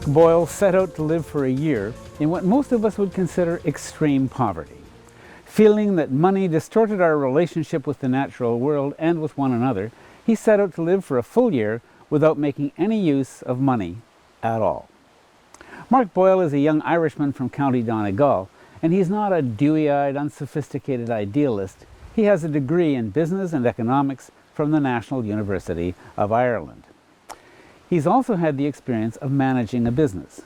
Mark Boyle set out to live for a year in what most of us would consider extreme poverty. Feeling that money distorted our relationship with the natural world and with one another, he set out to live for a full year without making any use of money at all. Mark Boyle is a young Irishman from County Donegal, and he's not a dewy-eyed, unsophisticated idealist. He has a degree in business and economics from the National University of Ireland. He's also had the experience of managing a business.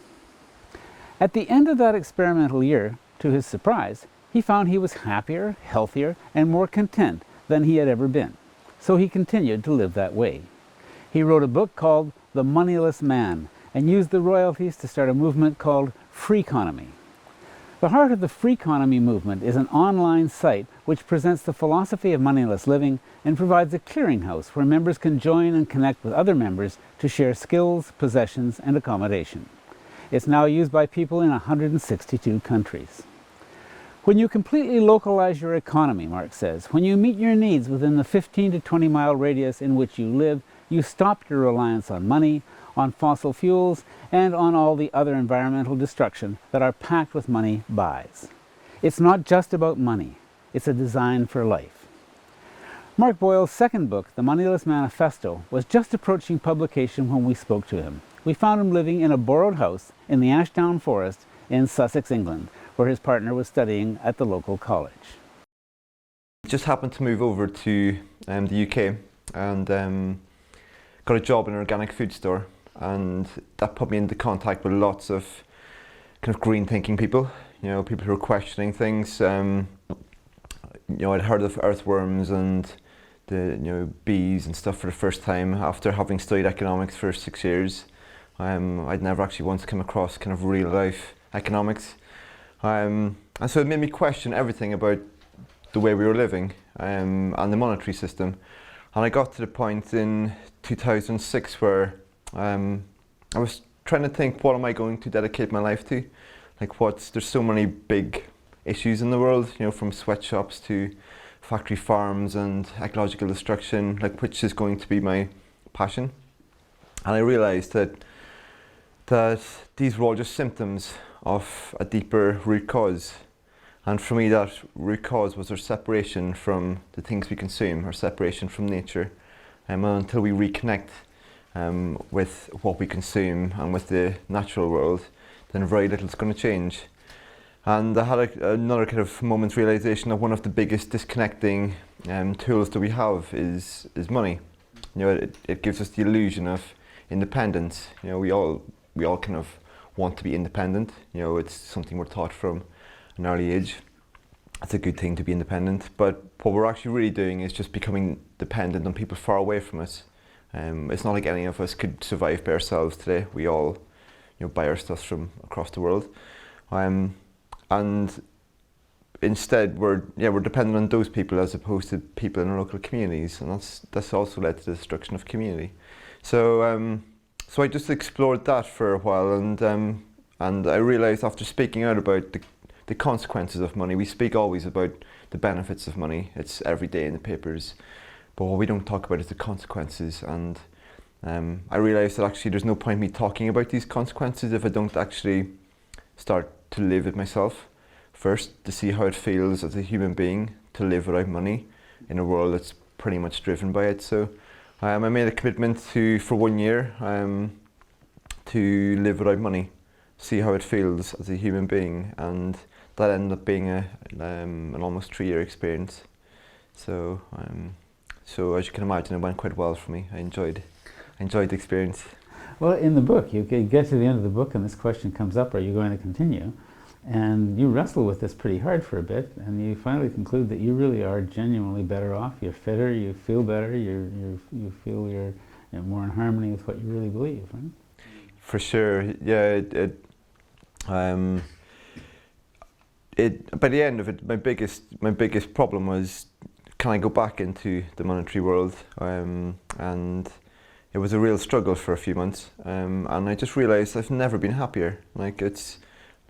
At the end of that experimental year, to his surprise, he found he was happier, healthier, and more content than he had ever been. So he continued to live that way. He wrote a book called The Moneyless Man and used the royalties to start a movement called Freeconomy. The heart of the Freeconomy movement is an online site which presents the philosophy of moneyless living and provides a clearinghouse where members can join and connect with other members to share skills, possessions, and accommodation. It's now used by people in 162 countries. When you completely localize your economy, Mark says, when you meet your needs within the 15 to 20 mile radius in which you live, you stop your reliance on money, on fossil fuels, and on all the other environmental destruction that our pact with money buys. It's not just about money, it's a design for life. Mark Boyle's second book, The Moneyless Manifesto, was just approaching publication when we spoke to him. We found him living in a borrowed house in the Ashdown Forest in Sussex, England, where his partner was studying at the local college. Just happened to move over to the UK and got a job in an organic food store, and that put me into contact with lots of kind of green thinking people, people who are questioning things. I'd heard of earthworms and the bees and stuff for the first time after having studied economics for 6 years. I'd never actually once come across kind of real life economics. And so it made me question everything about the way we were living and the monetary system. And I got to the point in 2006 where I was trying to think, what am I going to dedicate my life to? There's so many big issues in the world, from sweatshops to factory farms and ecological destruction, which is going to be my passion. And I realized that these were all just symptoms of a deeper root cause. And for me, that root cause was our separation from the things we consume, our separation from nature. Until we reconnect with what we consume and with the natural world, then very little is going to change. And I had another kind of moment's realization that one of the biggest disconnecting tools that we have is money. It gives us the illusion of independence. We all kind of want to be independent. It's something we're taught from an early age. It's a good thing to be independent, but what we're actually really doing is just becoming dependent on people far away from us. It's not like any of us could survive by ourselves today. We all buy our stuff from across the world. And instead we're dependent on those people as opposed to people in our local communities, and that's also led to the destruction of community. So I just explored that for a while, and I realized after speaking out about the consequences of money. We speak always about the benefits of money. It's every day in the papers, but what we don't talk about is the consequences. And I realized that actually there's no point me talking about these consequences if I don't actually start to live it myself first, to see how it feels as a human being to live without money in a world that's pretty much driven by it. So I made a commitment for 1 year to live without money, see how it feels as a human being, and that ended up being an almost 3-year experience. So as you can imagine, it went quite well for me. I enjoyed the experience. Well, in the book, you get to the end of the book and this question comes up, are you going to continue? And you wrestle with this pretty hard for a bit, and you finally conclude that you really are genuinely better off. You're fitter, you feel better, you feel you're more in harmony with what you really believe, right? For sure, yeah. By the end of it, my biggest problem was, can I go back into the monetary world? And it was a real struggle for a few months, and I just realized I've never been happier.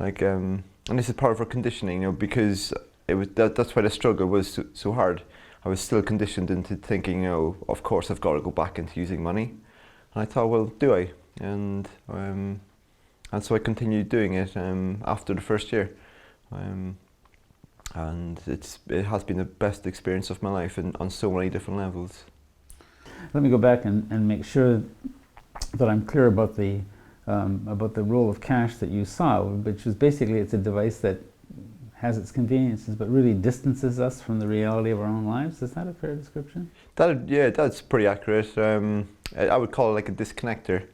And this is part of our conditioning, because that's why the struggle was so hard. I was still conditioned into thinking, of course I've got to go back into using money. And I thought, well, do I? And and so I continued doing it after the first year. And it has been the best experience of my life on so many different levels. Let me go back and make sure that I'm clear about the role of cash that you saw, which is basically it's a device that has its conveniences but really distances us from the reality of our own lives. Is that a fair description? Yeah, that's pretty accurate. I would call it like a disconnector.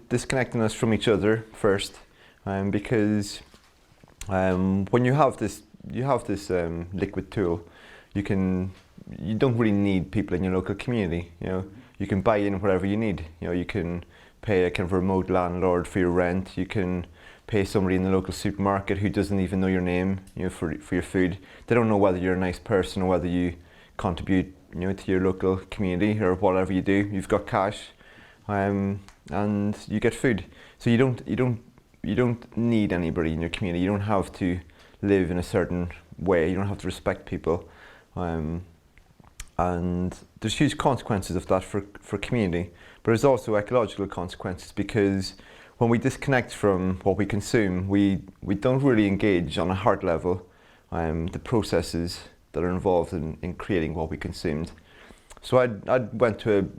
Disconnecting us from each other first, because when you have this liquid tool, you don't really need people in your local community. You can buy in whatever you need. You can pay a kind of remote landlord for your rent. You can pay somebody in the local supermarket who doesn't even know your name, for your food. They don't know whether you're a nice person or whether you contribute, to your local community or whatever you do. You've got cash, and you get food. So you don't need anybody in your community. You don't have to live in a certain way. You don't have to respect people, and there's huge consequences of that for community. But there's also ecological consequences, because when we disconnect from what we consume, we don't really engage on a heart level the processes that are involved in creating what we consumed. So I went to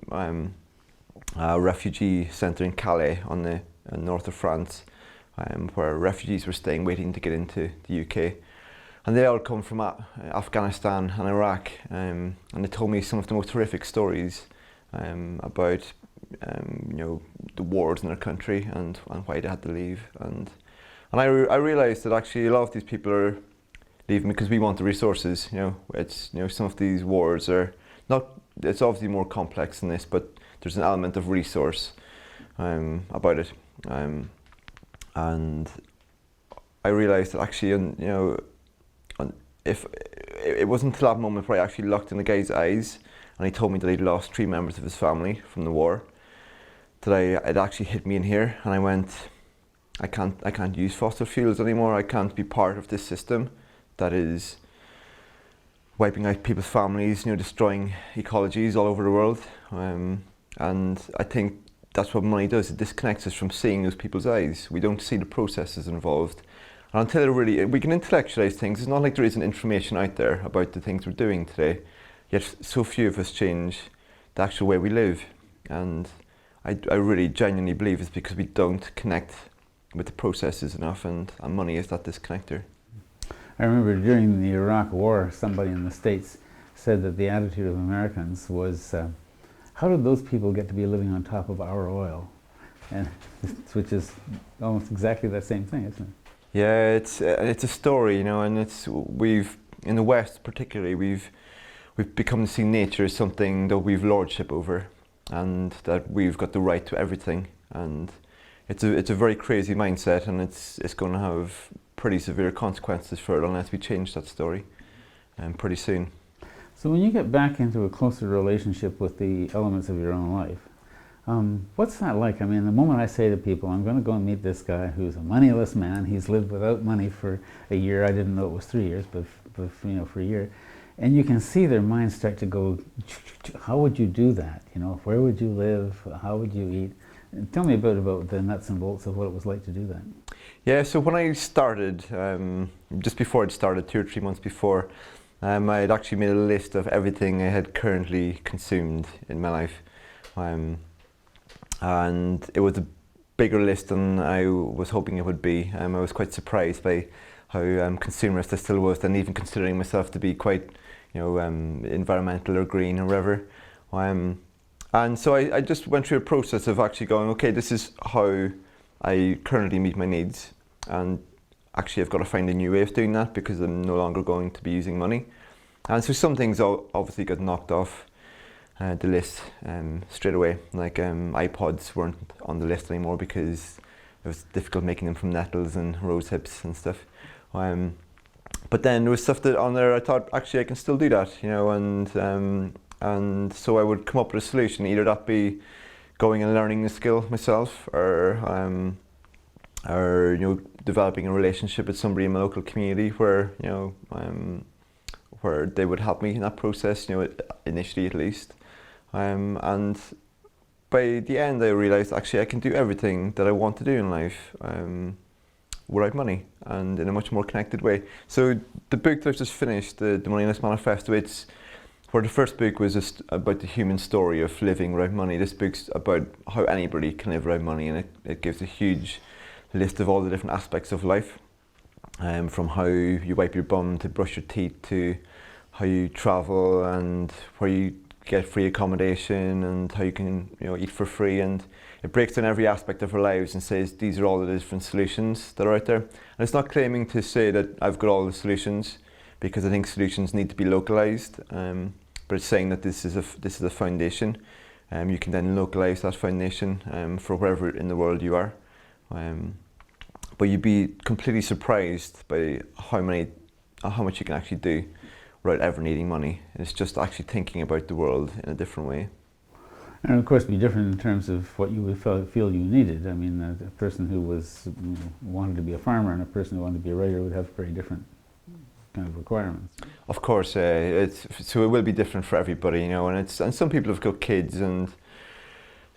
a refugee centre in Calais on the north of France, where refugees were staying waiting to get into the UK. And they all come from Afghanistan and Iraq, and they told me some of the most horrific stories about the wars in their country and why they had to leave. And I realised that actually a lot of these people are leaving because we want the resources. It's some of these wars are not. It's obviously more complex than this, but there's an element of resource about it. And I realised that actually, if it wasn't until that moment where I actually looked in the guy's eyes and he told me that he'd lost 3 members of his family from the war, that it actually hit me in here, and I went, I can't use fossil fuels anymore. I can't be part of this system that is wiping out people's families, destroying ecologies all over the world. And I think that's what money does. It disconnects us from seeing those people's eyes. We don't see the processes involved. And until we can intellectualize things. It's not like there isn't information out there about the things we're doing today, yet so few of us change the actual way we live. And I really genuinely believe it's because we don't connect with the processes enough, and money is that disconnector. I remember during the Iraq War, somebody in the States said that the attitude of Americans was, how did those people get to be living on top of our oil? And which is almost exactly the same thing, isn't it? Yeah, it's a story, and we've in the West particularly we've become to see nature as something that we've lordship over, and that we've got the right to everything. And it's a very crazy mindset, and it's going to have pretty severe consequences for it unless we change that story, pretty soon. So when you get back into a closer relationship with the elements of your own life, what's that like? I mean, the moment I say to people, I'm going to go and meet this guy who's a moneyless man, he's lived without money for a year, I didn't know it was 3 years, but for a year, and you can see their minds start to go, how would you do that? Where would you live? How would you eat? And tell me a bit about the nuts and bolts of what it was like to do that. Yeah, so when I started, just before I'd started, 2 or 3 months before, I had actually made a list of everything I had currently consumed in my life. And it was a bigger list than I was hoping it would be. I was quite surprised by how consumerist I still was, and even considering myself to be quite, environmental or green or whatever. And so I just went through a process of actually going, okay, this is how I currently meet my needs, and actually I've got to find a new way of doing that because I'm no longer going to be using money. And so some things obviously got knocked off the list straight away, like iPods weren't on the list anymore because it was difficult making them from nettles and rose hips and stuff. But then there was stuff that on there I thought actually I can still do that, and so I would come up with a solution, either that be going and learning the skill myself, or developing a relationship with somebody in my local community where where they would help me in that process, initially at least. And by the end I realised actually I can do everything that I want to do in life without money and in a much more connected way. So the book that I've just finished, the Moneyless Manifesto, it's where the first book was just about the human story of living without money. This book's about how anybody can live without money, and it gives a huge list of all the different aspects of life, from how you wipe your bum to brush your teeth to how you travel and where you get free accommodation and how you can eat for free, and it breaks down every aspect of our lives and says these are all the different solutions that are out there. And it's not claiming to say that I've got all the solutions, because I think solutions need to be localized, but it's saying that this is a foundation. You can then localize that foundation for wherever in the world you are. But you'd be completely surprised by how much you can actually do without ever needing money. It's just actually thinking about the world in a different way. And of course, it'd be different in terms of what you would feel you needed. I mean, a person who wanted to be a farmer and a person who wanted to be a writer would have very different kind of requirements. Of course, so it will be different for everybody, and some people have got kids, and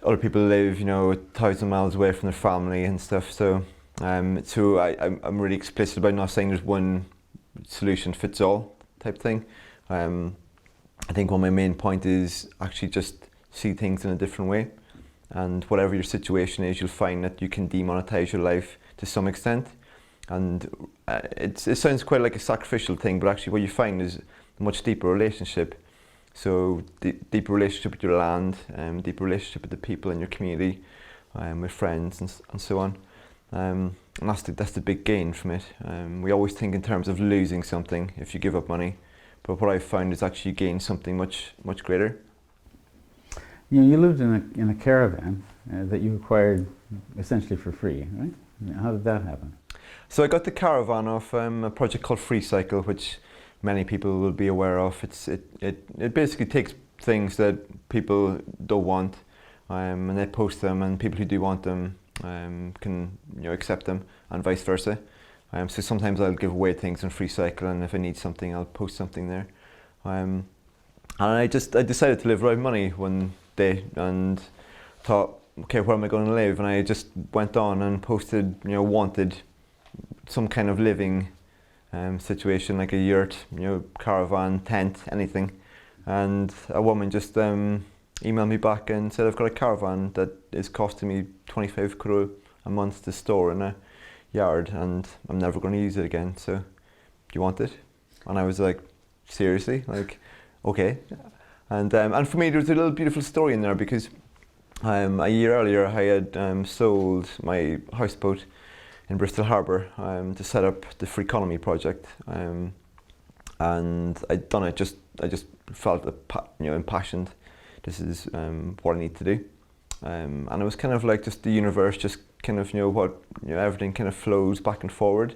other people live, 1,000 miles away from their family and stuff. So, I'm really explicit about not saying there's one solution fits all type thing. I think one of my main point is actually just see things in a different way, and whatever your situation is, you'll find that you can demonetize your life to some extent. And it sounds quite like a sacrificial thing, but actually what you find is a much deeper relationship. So deeper relationship with your land, deeper relationship with the people in your community, with friends and so on. And that's the big gain from it. We always think in terms of losing something if you give up money, but what I've found is actually you gain something much greater. You lived in a caravan that you acquired essentially for free, right? How did that happen? So I got the caravan off a project called Freecycle, which many people will be aware of. It basically takes things that people don't want, and they post them, and people who do want them can accept them, and vice versa. So sometimes I'll give away things on Freecycle, and if I need something, I'll post something there. And I decided to live without money one day, and thought, okay, where am I going to live? And I just went on and posted, wanted some kind of living situation, like a yurt, caravan, tent, anything. And a woman just emailed me back and said, I've got a caravan that is costing me 25 crore a month to store in a yard, and I'm never going to use it again, so do you want it? And I was like, seriously? Like, okay. And for me, there's a little beautiful story in there, because a year earlier I had sold my houseboat in Bristol Harbour to set up the Freeconomy project, and I'd done it. I just felt impassioned. This is what I need to do, and it was kind of like just the universe, just kind of everything kind of flows back and forward,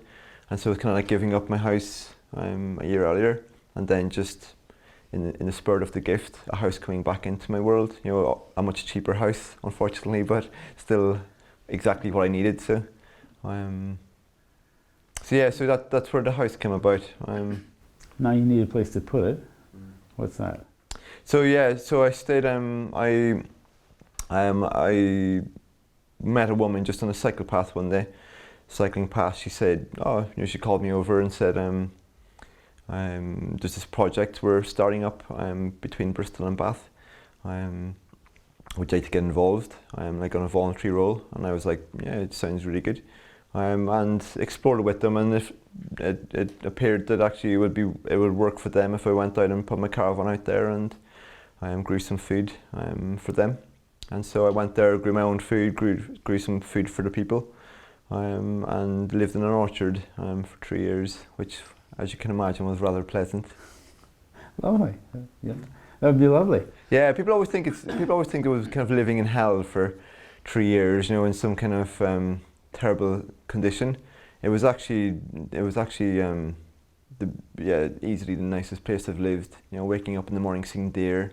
and so it was kind of like giving up my house a year earlier, and then just in the spirit of the gift, a house coming back into my world. A much cheaper house, unfortunately, but still exactly what I needed. So that's where the house came about. Now you need a place to put it. What's that? So I stayed. I met a woman just on a cycle path one day, cycling past. She said, she called me over and said, there's this project we're starting up between Bristol and Bath. Would you like to get involved? Like on a voluntary role? And I was like, yeah, it sounds really good. And explored it with them, and it appeared that actually it would work for them if I went out and put my caravan out there and grew some food for them. And so I went there, grew my own food, grew some food for the people, and lived in an orchard for 3 years, which, as you can imagine, was rather pleasant. Lovely. Yeah, that would be lovely. Yeah, people always think it was kind of living in hell for 3 years, in some kind of terrible condition. It was actually easily the nicest place I've lived. Waking up in the morning, seeing deer,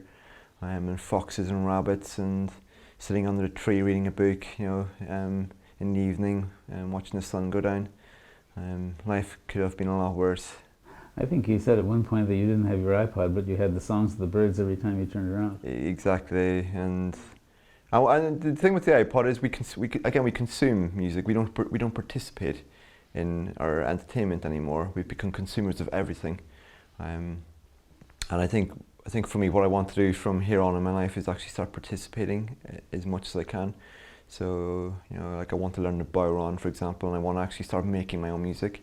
and foxes and rabbits, and sitting under a tree reading a book. In the evening, watching the sun go down. Life could have been a lot worse. I think you said at one point that you didn't have your iPod, but you had the songs of the birds every time you turned around. Exactly, and And the thing with the iPod is we consume music. We don't participate in our entertainment anymore. We've become consumers of everything. And I think for me, what I want to do from here on in my life is actually start participating as much as I can. So, like I want to learn the Boyle, for example, and I want to actually start making my own music.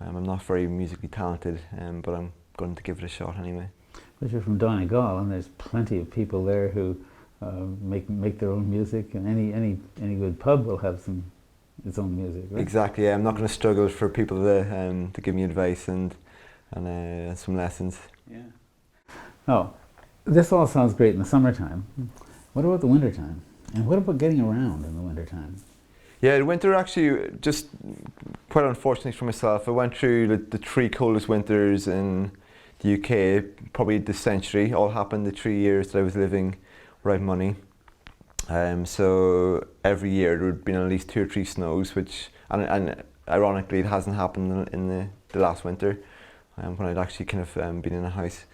I'm not very musically talented, but I'm going to give it a shot anyway. But you're from Donegal, and there's plenty of people there who make their own music, and any good pub will have its own music, right? Exactly. Yeah, I'm not going to struggle for people to give me advice and some lessons. Yeah. Oh, this all sounds great in the summertime. What about the wintertime? And what about getting around in the wintertime? Yeah, the winter actually, just quite unfortunately for myself, I went through the 3 coldest winters in the UK, probably this century. All happened the 3 years that I was living without money. So every year there would been at least 2 or 3 snows, which, and ironically it hasn't happened in the last winter, when I'd actually kind of been in a house.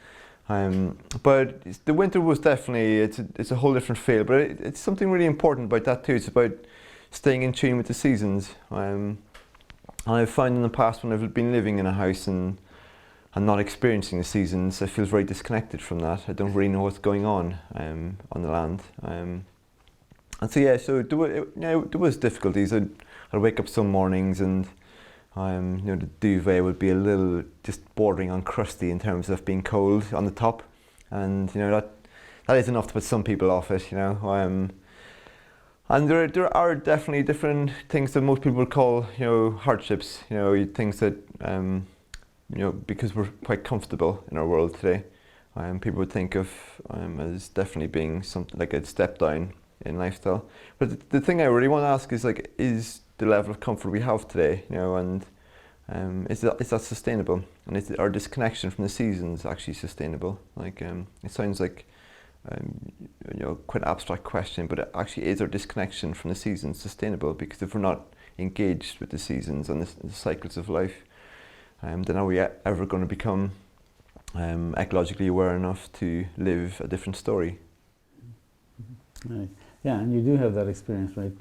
But the winter was definitely, it's a whole different feel, but it's something really important about that too. It's about staying in tune with the seasons. And I've found in the past when I've been living in a house and not experiencing the seasons, I feel very disconnected from that. I don't really know what's going on the land. And so yeah, so there was difficulties. I'd wake up some mornings and the duvet would be a little just bordering on crusty in terms of being cold on the top, and that is enough to put some people off it. And there are definitely different things that most people would call hardships. Things that because we're quite comfortable in our world today, people would think of as definitely being something like a step down in lifestyle. But the thing I really want to ask is the level of comfort we have today, and is that sustainable? And is our disconnection from the seasons actually sustainable? Like it sounds like quite an abstract question, but actually is our disconnection from the seasons sustainable? Because if we're not engaged with the seasons and the cycles of life, then are we ever going to become ecologically aware enough to live a different story? Right. Yeah, and you do have that experience right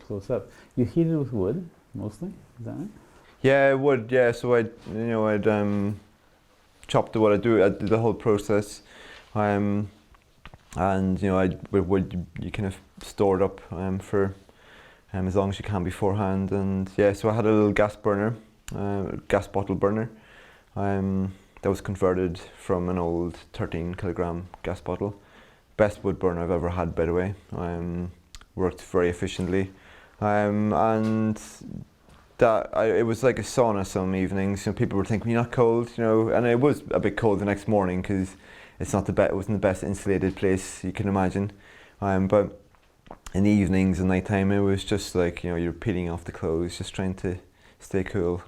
close up. You heated with wood mostly, is that right? Yeah, wood. Yeah, so I'd chop the wood. I did the whole process, and with wood you kind of store it up for as long as you can beforehand. And yeah, so I had a little gas burner, gas bottle burner, that was converted from an old 13-kilogram gas bottle. Best wood burner I've ever had, by the way. Worked very efficiently, and it was like a sauna some evenings. People were thinking, "You're not cold," and it was a bit cold the next morning because it wasn't the best insulated place you can imagine. But in the evenings and nighttime, it was just like you're peeling off the clothes, just trying to stay cool.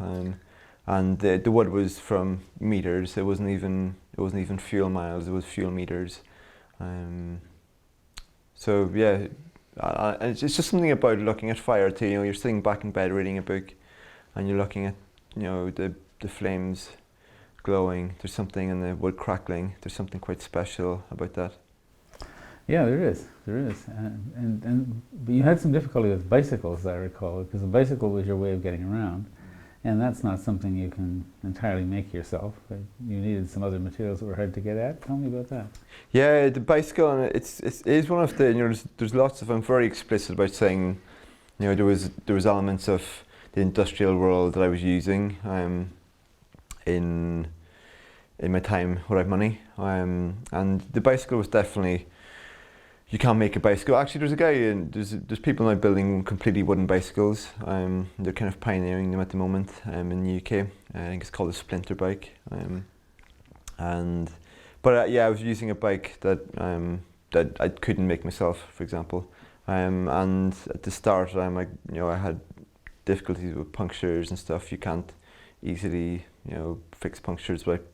And the wood was from meters. It wasn't even fuel miles. It was fuel meters. So yeah, it's just something about looking at fire too. You're sitting back in bed reading a book, and you're looking at the flames glowing. There's something in the wood crackling. There's something quite special about that. Yeah, there is, and but you had some difficulty with bicycles, I recall, because a bicycle was your way of getting around. And that's not something you can entirely make yourself. Right? You needed some other materials that were hard to get at. Tell me about that. Yeah, the bicycle, and it is one of the there's lots of. I'm very explicit about saying, there was elements of the industrial world that I was using in my time without money, and the bicycle was definitely. You can't make a bicycle. Actually, there's a guy, and there's people now building completely wooden bicycles. They're kind of pioneering them at the moment in the UK. I think it's called a splinter bike. But I was using a bike that I couldn't make myself, for example. And at the start, I had difficulties with punctures and stuff. You can't easily, fix punctures without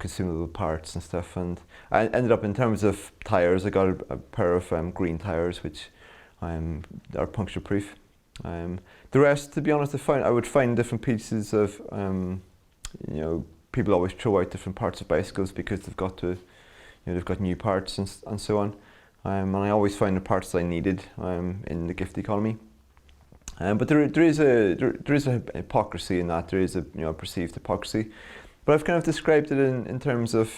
consumable parts and stuff, and I ended up, in terms of tires, I got a pair of green tires which are puncture proof. The rest, to be honest, I would find different pieces of people always throw out different parts of bicycles because they've got new parts and so on. and I always found the parts that I needed in the gift economy. But there is a hypocrisy in that. There is a perceived hypocrisy. But I've kind of described it in terms of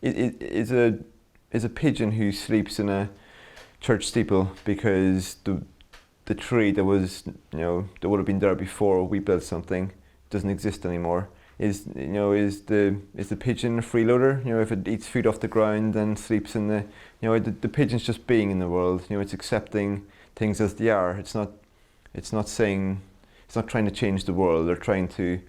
it is a pigeon who sleeps in a church steeple because the tree that was that would have been there before we built something doesn't exist anymore. Is the pigeon a freeloader? If it eats food off the ground and sleeps in the pigeon's just being in the world. It's accepting things as they are. It's not trying to change the world or trying to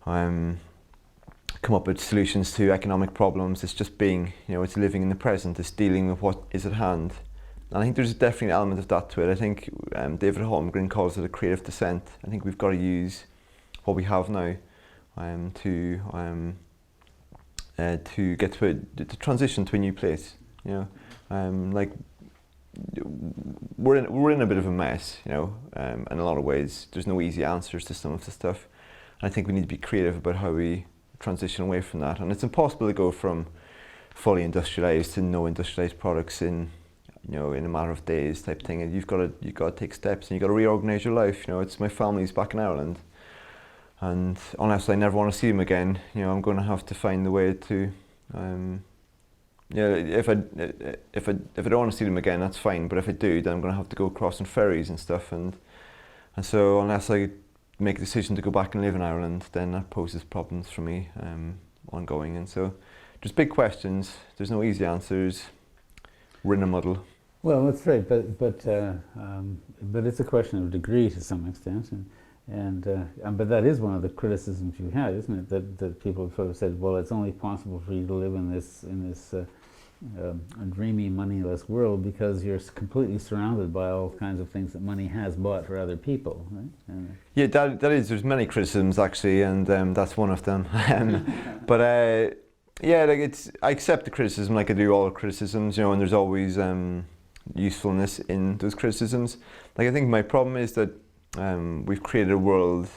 come up with solutions to economic problems. It's just being, it's living in the present. It's dealing with what is at hand. And I think there's definitely an element of that to it. I think David Holmgren calls it a creative descent. I think we've got to use what we have now to get to transition to a new place. Like we're in a bit of a mess. In a lot of ways. There's no easy answers to some of the stuff. And I think we need to be creative about how we transition away from that. And it's impossible to go from fully industrialized to no industrialized products in a matter of days type thing. And you've got to take steps, and you've got to reorganize your life. It's my family's back in Ireland, and unless I never want to see them again, I'm going to have to find a way to. If I don't want to see them again, that's fine. But if I do, then I'm going to have to go crossing ferries and stuff, and so unless I make a decision to go back and live in Ireland, then that poses problems for me ongoing. And so there's big questions. There's no easy answers. We're in a muddle. Well, that's right, but it's a question of degree to some extent, but that is one of the criticisms you had, isn't it? That people have sort of said, well, it's only possible for you to live in this dreamy, moneyless world because you're completely surrounded by all kinds of things that money has bought for other people, right? Yeah, that is. There's many criticisms actually, and that's one of them. But yeah, like I accept the criticism, like I do all criticisms, and there's always usefulness in those criticisms. Like I think my problem is that we've created a world.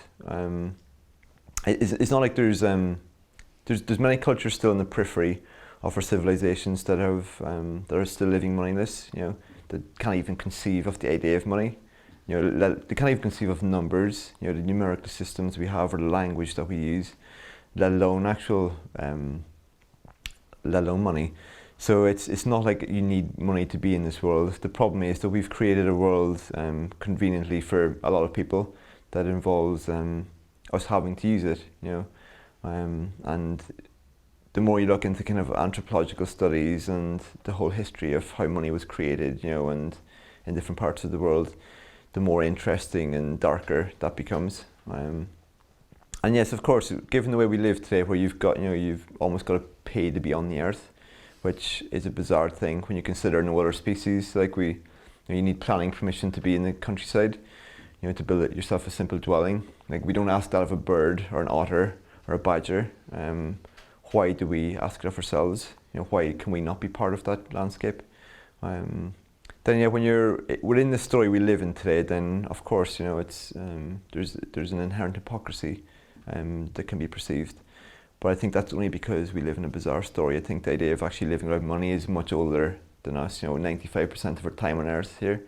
It's not like there's many cultures still in the periphery of our civilizations that are still living moneyless. That can't even conceive of the idea of money. They can't even conceive of numbers. The numerical systems we have or the language that we use, let alone let alone money. So it's not like you need money to be in this world. The problem is that we've created a world conveniently for a lot of people that involves us having to use it. And the more you look into kind of anthropological studies and the whole history of how money was created, and in different parts of the world, the more interesting and darker that becomes. And yes, of course, given the way we live today, where you've almost got to pay to be on the earth, which is a bizarre thing when you consider no other species. Like you need planning permission to be in the countryside, to build yourself a simple dwelling. Like we don't ask that of a bird or an otter or a badger. Why do we ask it of ourselves? Why can we not be part of that landscape? Then when you're within the story we live in today, then of course it's there's an inherent hypocrisy that can be perceived. But I think that's only because we live in a bizarre story. I think the idea of actually living without money is much older than us. 95% of our time on Earth here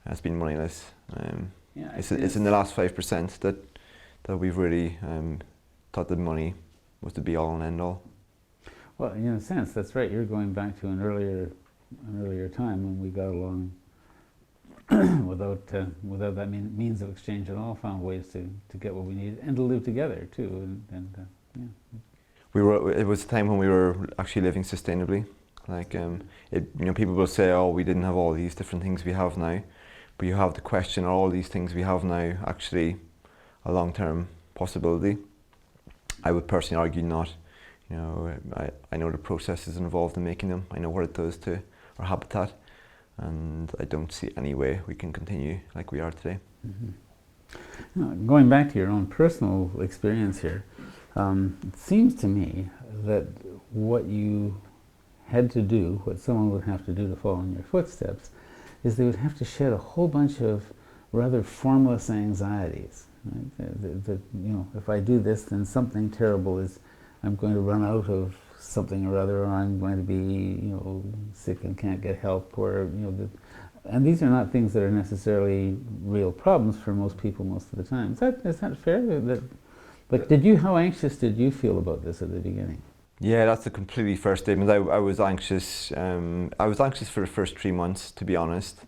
has been moneyless. It's in the last 5% that we've really thought that money was the be all and end all. Well, in a sense, that's right. You're going back to an earlier time when we got along without that means of exchange at all. Found ways to get what we needed and to live together too. Yeah. It was a time when we were actually living sustainably. Like people will say, "Oh, we didn't have all these different things we have now," but you have to question: are all these things we have now actually a long-term possibility? I would personally argue not. I know the processes involved in making them. I know what it does to our habitat, and I don't see any way we can continue like we are today. Mm-hmm. Now, going back to your own personal experience here, it seems to me that what you had to do, what someone would have to do to follow in your footsteps, is they would have to shed a whole bunch of rather formless anxieties. Right? That if I do this, then something terrible I'm going to run out of something or other, or I'm going to be, sick and can't get help, or and these are not things that are necessarily real problems for most people most of the time. Is that fair? But how anxious did you feel about this at the beginning? Yeah, that's a completely fair statement. I was anxious. I was anxious for the first 3 months, to be honest.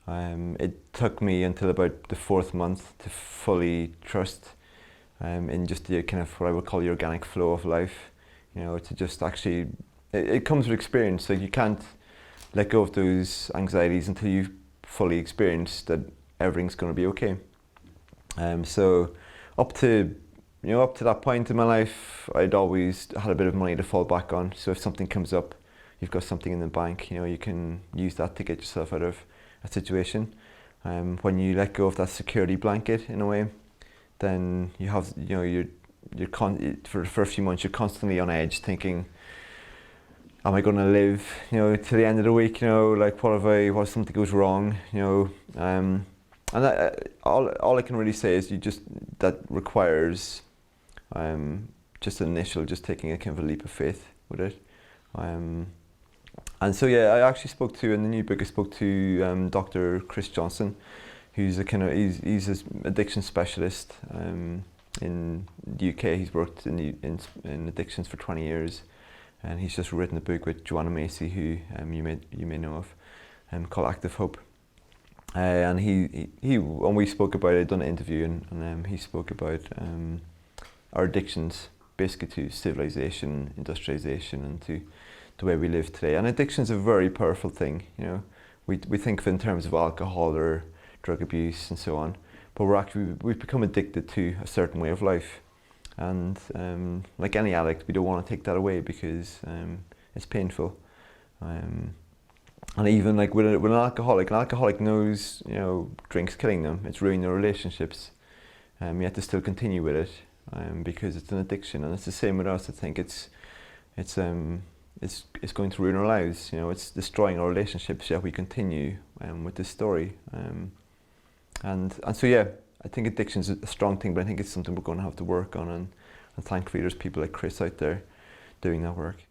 It took me until about the 4th month to fully trust in just the kind of what I would call the organic flow of life. To just actually, it comes with experience. Like, you can't let go of those anxieties until you've fully experienced that everything's going to be okay. So up to that point in my life, I'd always had a bit of money to fall back on. So if something comes up, you've got something in the bank. You can use that to get yourself out of a situation. When you let go of that security blanket, in a way, then you have, for a few months, you're constantly on edge, thinking, am I going to live, to the end of the week? Like, what if something goes wrong? And all I can really say is that requires just taking a kind of a leap of faith with it. And so I actually spoke to, in the new book, I spoke to Dr. Chris Johnson, who's he's an addiction specialist in the UK. He's worked in addictions for 20 years, and he's just written a book with Joanna Macy, who you may know of, called Active Hope. And he when we spoke about it, I'd done an interview, and he spoke about our addictions, basically to civilization, industrialization, and to the way we live today. And addiction is a very powerful thing. We think of it in terms of alcohol or drug abuse and so on, but we've become addicted to a certain way of life. And like any addict, we don't want to take that away because it's painful. And even like with an alcoholic knows, drink's killing them, it's ruining their relationships. Yet to still continue with it because it's an addiction. And it's the same with us. I think it's going to ruin our lives. It's destroying our relationships. Yet we continue with this story. And so I think addiction is a strong thing, but I think it's something we're going to have to work on. And thankfully, there's people like Chris out there doing that work.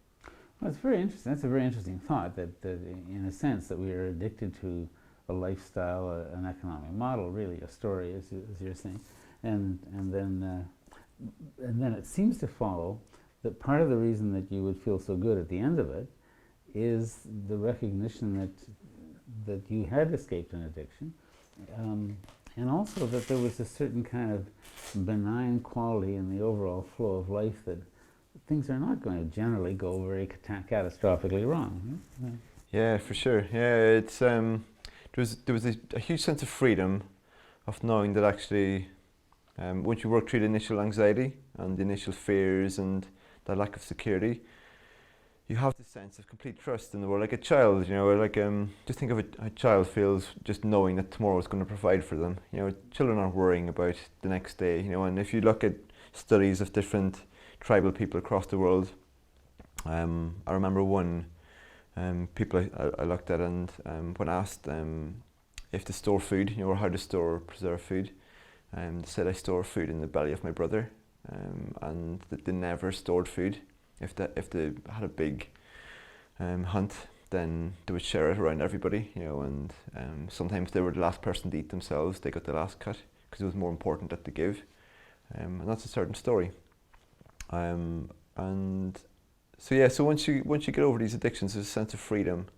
Well, it's very interesting. That's a very interesting thought, that in a sense that we are addicted to a lifestyle, an economic model, really a story, as you're saying, and then it seems to follow that part of the reason that you would feel so good at the end of it is the recognition that you had escaped an addiction, and also that there was a certain kind of benign quality in the overall flow of life, that things are not going to generally go very catastrophically wrong. Yeah, for sure. Yeah, it's there was a huge sense of freedom, of knowing that actually, once you work through the initial anxiety and the initial fears and that lack of security, you have this sense of complete trust in the world, like a child. Just think of a child feels just knowing that tomorrow is going to provide for them. Children aren't worrying about the next day. And if you look at studies of different tribal people across the world, I remember one people I looked at, and when asked if to store food, or how to store or preserve food, they said, I store food in the belly of my brother, and that they never stored food. If they had a big hunt, then they would share it around everybody, and sometimes they were the last person to eat themselves. They got the last cut because it was more important that they give, and that's a certain story. And so once you get over these addictions, there's a sense of freedom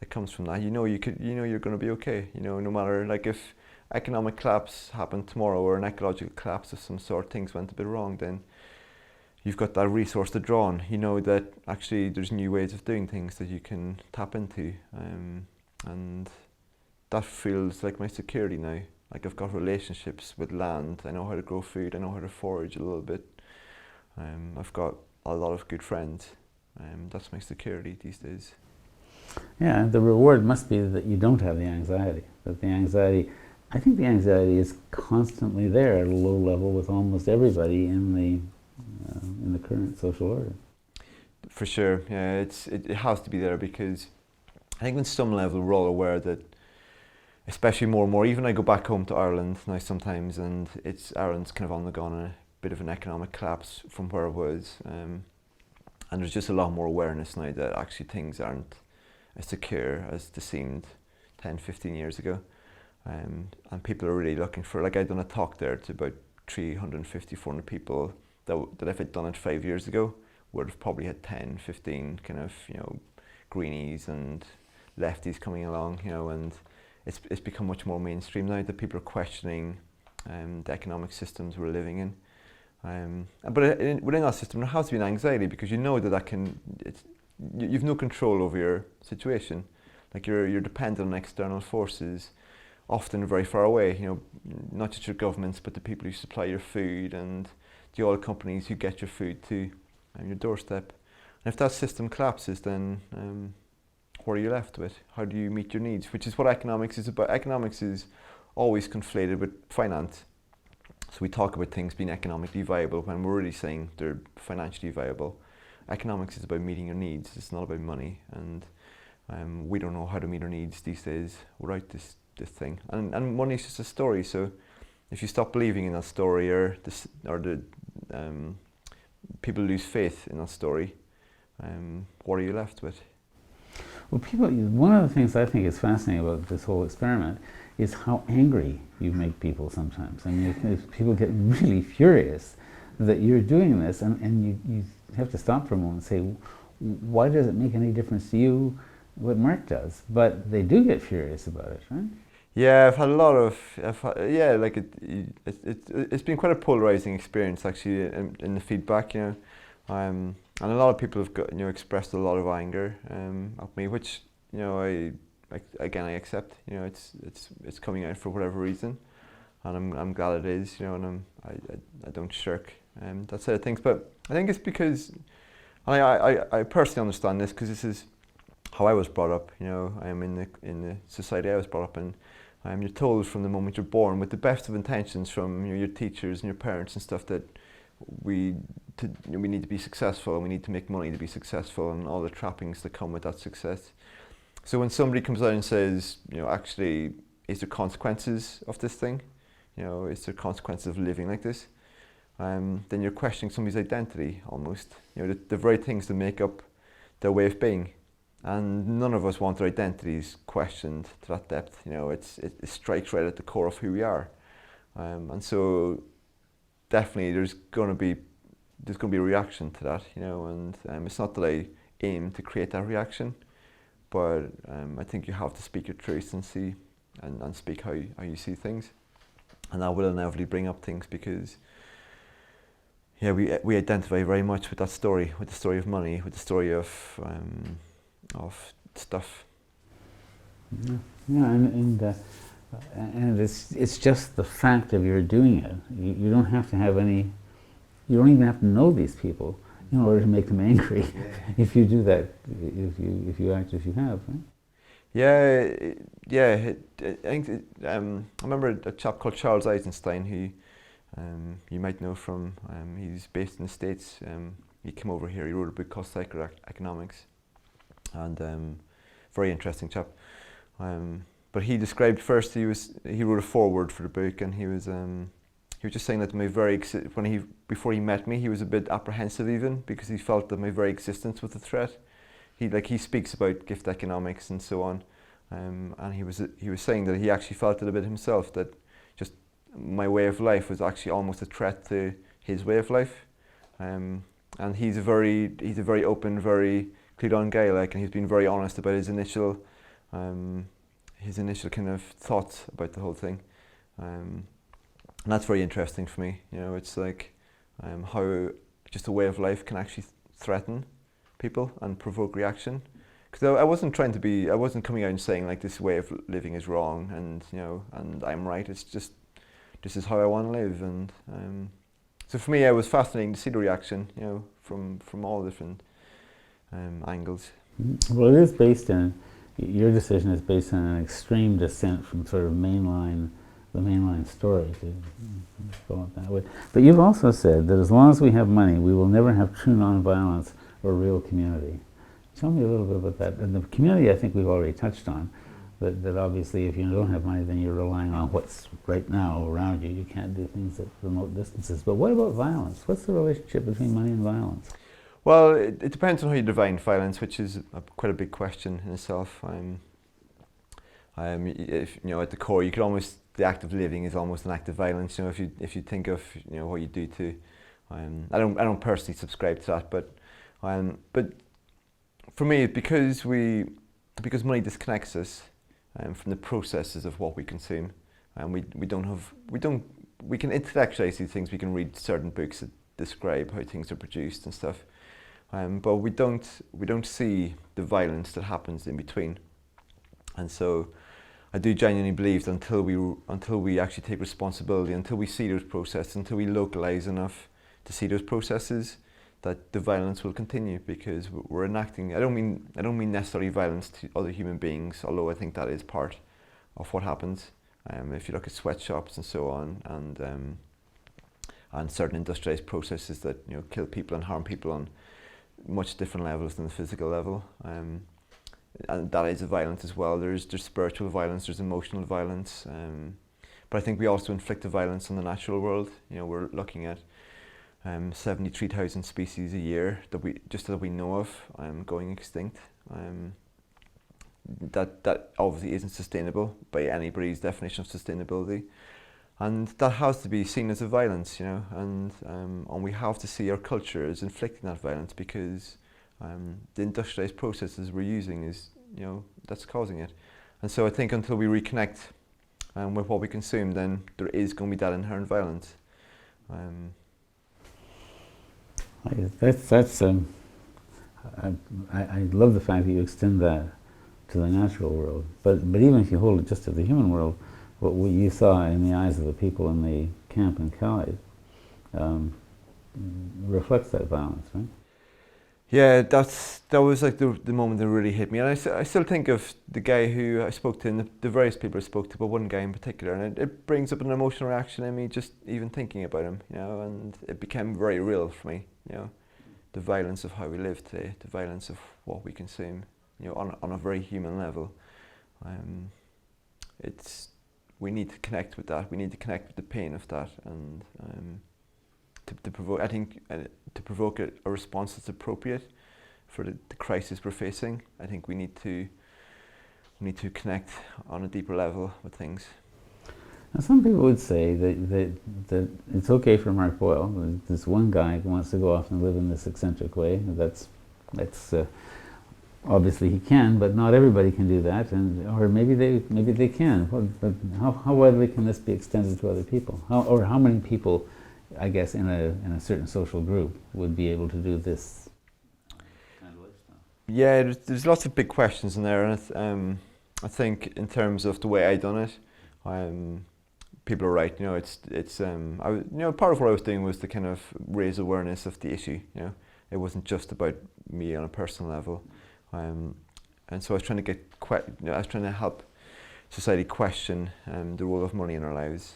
that comes from that. You're going to be okay. No matter, like, if economic collapse happened tomorrow, or an ecological collapse of some sort, things went a bit wrong, then you've got that resource to draw on. That actually there's new ways of doing things that you can tap into, and that feels like my security now. Like, I've got relationships with land. I know how to grow food. I know how to forage a little bit. I've got a lot of good friends. That's my security these days. Yeah, and the reward must be that you don't have the anxiety. I think the anxiety is constantly there at a low level with almost everybody in the current social order. For sure, yeah, it has to be there, because I think on some level we're all aware that, especially more and more, even I go back home to Ireland now sometimes, and Ireland's kind of undergone a bit of an economic collapse from where it was. And there's just a lot more awareness now that actually things aren't as secure as they seemed 10, 15 years ago. And people are really looking for, like I'd done a talk there to about 350, 400 people that if I'd done it 5 years ago, would have probably had 10, 15 kind of, greenies and lefties coming along, and it's become much more mainstream now that people are questioning the economic systems we're living in. But within that system, there has been anxiety because you know you've no control over your situation. Like you're dependent on external forces, often very far away. Not just your governments, but the people who supply your food and the oil companies who get your food to your doorstep. And if that system collapses, then what are you left with? How do you meet your needs? Which is what economics is about. Economics is always conflated with finance. So we talk about things being economically viable when we're really saying they're financially viable. Economics is about meeting your needs. It's not about money, and we don't know how to meet our needs these days without this thing. And money is just a story. So if you stop believing in that story, or the people lose faith in that story, what are you left with? Well, one of the things I think is fascinating about this whole experiment is how angry you make people sometimes. I mean, people get really furious that you're doing this, and you have to stop for a moment and say, why does it make any difference to you what Mark does? But they do get furious about it, right? Yeah, I've had a lot of, it's been quite a polarizing experience actually in the feedback, and a lot of people have got, expressed a lot of anger at me, which, I accept. It's coming out for whatever reason, and I'm glad it is. And I don't shirk that side of things. But I think it's because I personally understand this because this is how I was brought up. I am in the society I was brought up in. You're told from the moment you're born, with the best of intentions from your teachers and your parents and stuff, that we need to be successful and we need to make money to be successful and all the trappings that come with that success. So when somebody comes out and says, actually, is there consequences of this thing? Is there consequences of living like this? Then you're questioning somebody's identity almost. The very things that make up their way of being. And none of us want our identities questioned to that depth. It strikes right at the core of who we are. And so definitely there's going to be a reaction to that, and it's not that I aim to create that reaction, but I think you have to speak your truth and see and speak how you see things, and that will inevitably bring up things because we identify very much with that story, with the story of money, with the story of stuff. Yeah, and it's just the fact of your doing it. You don't have to have any. You don't even have to know these people in order to make them angry. If you do that, if you act as you have, right? Yeah. I remember a chap called Charles Eisenstein, who you might know from. He's based in the States. He came over here. He wrote a book called Psychoeconomics, and very interesting chap. But he described first. He wrote a foreword for the book, and he was just saying that before he met me, he was a bit apprehensive even because he felt that my very existence was a threat. He speaks about gift economics and so on, and he was saying that he actually felt it a bit himself, that just my way of life was actually almost a threat to his way of life, and he's a very open, very clear-on guy, and he's been very honest about his initial kind of thoughts about the whole thing. And that's very interesting for me. It's like how just a way of life can actually threaten people and provoke reaction. Because I wasn't coming out and saying like this way of living is wrong and I'm right. It's just this is how I want to live. And so for me, it was fascinating to see the reaction, from all different angles. Well, it is based on, your decision is based on an extreme dissent from sort of the mainline story, to call it that way. But you've also said that as long as we have money, we will never have true nonviolence or real community. Tell me a little bit about that. And the community, I think we've already touched on, that obviously if you don't have money, then you're relying on what's right now around you. You can't do things at remote distances. But what about violence? What's the relationship between money and violence? Well, it depends on how you define violence, which is quite a big question in itself. If at the core, you could almost, the act of living is almost an act of violence. If you think of what you do to, I don't personally subscribe to that, but for me, because money disconnects us from the processes of what we consume, and we can intellectualize these things. We can read certain books that describe how things are produced and stuff. But we don't see the violence that happens in between, and so I do genuinely believe that until we actually take responsibility, until we see those processes, until we localize enough to see those processes, that the violence will continue, because we're enacting. I don't mean necessarily violence to other human beings, although I think that is part of what happens. If you look at sweatshops and so on, and certain industrialized processes that kill people and harm people on much different levels than the physical level, and that is a violence as well. There's spiritual violence, there's emotional violence, but I think we also inflict the violence on the natural world. We're looking at 73,000 species a year that we know of going extinct. That obviously isn't sustainable by anybody's definition of sustainability. And that has to be seen as a violence, and we have to see our culture as inflicting that violence, because the industrialized processes we're using is, that's causing it. And so I think until we reconnect with what we consume, then there is going to be that inherent violence. I love the fact that you extend that to the natural world, but even if you hold it just to the human world, what you saw in the eyes of the people in the camp in Cali reflects that violence, right? Yeah, that was like the moment that really hit me, and I still think of the guy who I spoke to, and the various people I spoke to, but one guy in particular, and it brings up an emotional reaction in me just even thinking about him, and it became very real for me, the violence of how we live today, the violence of what we consume, on a very human level. We need to connect with that. We need to connect with the pain of that, and to provoke. I think to provoke a response that's appropriate for the crisis we're facing. I think we need to connect on a deeper level with things. Now, some people would say that it's okay for Mark Boyle, this one guy who wants to go off and live in this eccentric way. That's obviously he can, but not everybody can do that, or maybe they can. But how widely can this be extended to other people? How many people, I guess, in a certain social group would be able to do this kind of lifestyle? Yeah, there's lots of big questions in there, and I think in terms of the way I done it, people are right. It's part of what I was doing was to kind of raise awareness of the issue. It wasn't just about me on a personal level. And so I was trying to help society question the role of money in our lives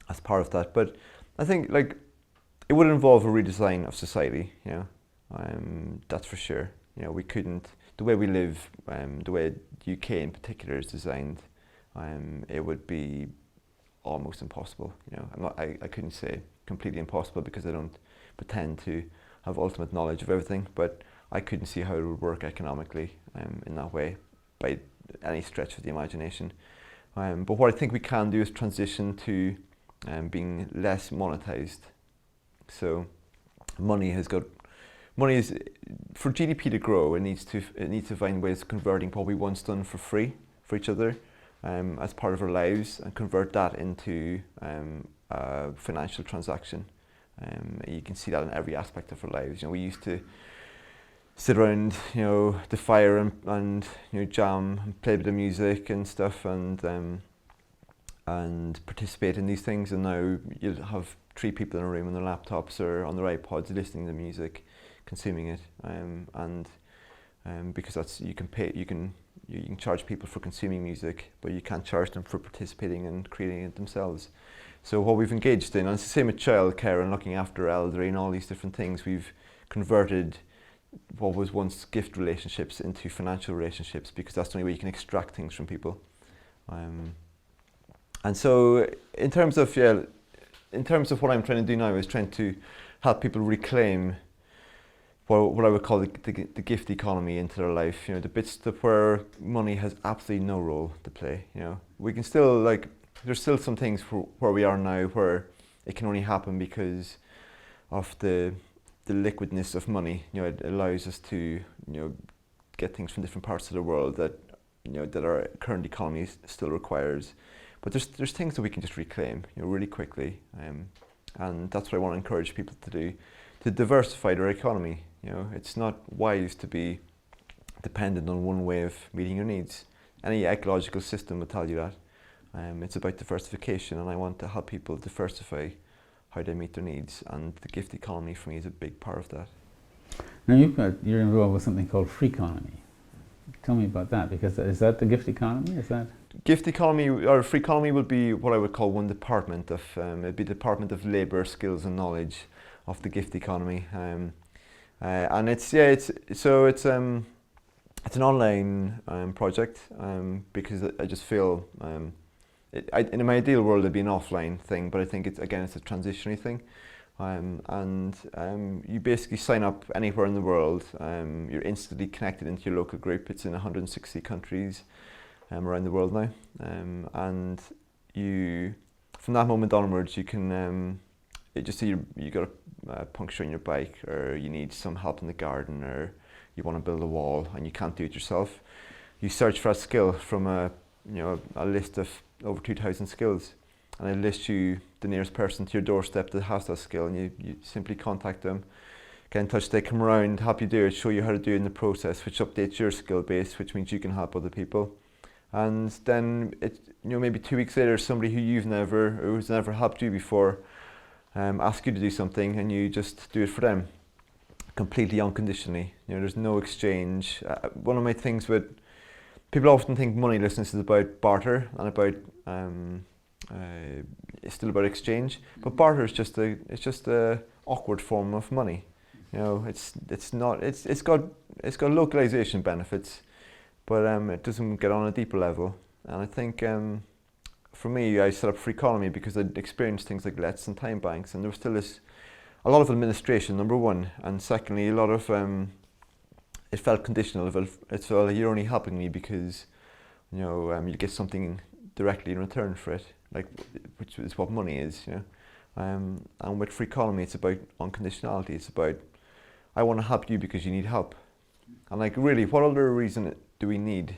as part of that. But I think it would involve a redesign of society. That's for sure. We couldn't, the way we live, the way the UK in particular is designed, it would be almost impossible. I couldn't say completely impossible, because I don't pretend to have ultimate knowledge of everything, but I couldn't see how it would work economically in that way by any stretch of the imagination. But what I think we can do is transition to being less monetized. So money is for GDP to grow. It needs to find ways of converting what we once done for free for each other as part of our lives, and convert that into a financial transaction. You can see that in every aspect of our lives. We used to sit around, the fire and jam and play a bit of music and stuff, and participate in these things. And now you'll have 3 people in a room on their laptops or on their iPods listening to music, consuming it, because that's you can charge people for consuming music, but you can't charge them for participating and creating it themselves. So what we've engaged in, and it's the same with childcare and looking after elderly and all these different things, we've converted what was once gift relationships into financial relationships, because that's the only way you can extract things from people. And so in terms of what I'm trying to do now is trying to help people reclaim what I would call the gift economy into their life. You know, the bits where money has absolutely no role to play. You know, we can still there's still some things where we are now where it can only happen because of the liquidness of money. You know, it allows us to get things from different parts of the world that that our current economy still requires. But there's things that we can just reclaim, really quickly, and that's what I want to encourage people to do, to diversify their economy. It's not wise to be dependent on one way of meeting your needs. Any ecological system will tell you that. It's about diversification, and I want to help people diversify how they meet their needs, and the gift economy for me is a big part of that. Now you're involved with something called Freeconomy. Tell me about that, because is that the gift economy? Is that? Gift economy or Freeconomy would be what I would call one department of, it'd be the Department of Labour, Skills and Knowledge of the gift economy. And it's an online project because I just feel in my ideal world it'd be an offline thing, but I think it's a transitionary thing. You basically sign up anywhere in the world. You're instantly connected into your local group. It's in 160 countries around the world now, and you, from that moment onwards, you can just say you got a puncture in your bike, or you need some help in the garden, or you want to build a wall and you can't do it yourself. You search for a skill from a list of over 2,000 skills, and it lists you the nearest person to your doorstep that has that skill, and you simply contact them, get in touch. They come around, help you do it, show you how to do it in the process, which updates your skill base, which means you can help other people. And then maybe 2 weeks later, somebody who's never helped you before asks you to do something, and you just do it for them, completely unconditionally. There's no exchange. One of my things with people often think moneylessness is about barter and about it's still about exchange, but barter is just a awkward form of money. It's got localization benefits, but it doesn't get on a deeper level. And I think for me, I set up Freeconomy because I'd experienced things like lets and time banks, and there was still a lot of administration, number one, and secondly, a lot of it felt conditional. It felt like you're only helping me because you get something directly in return for it, which is what money is. And with Freeconomy, it's about unconditionality. It's about, I want to help you because you need help. And really, what other reason do we need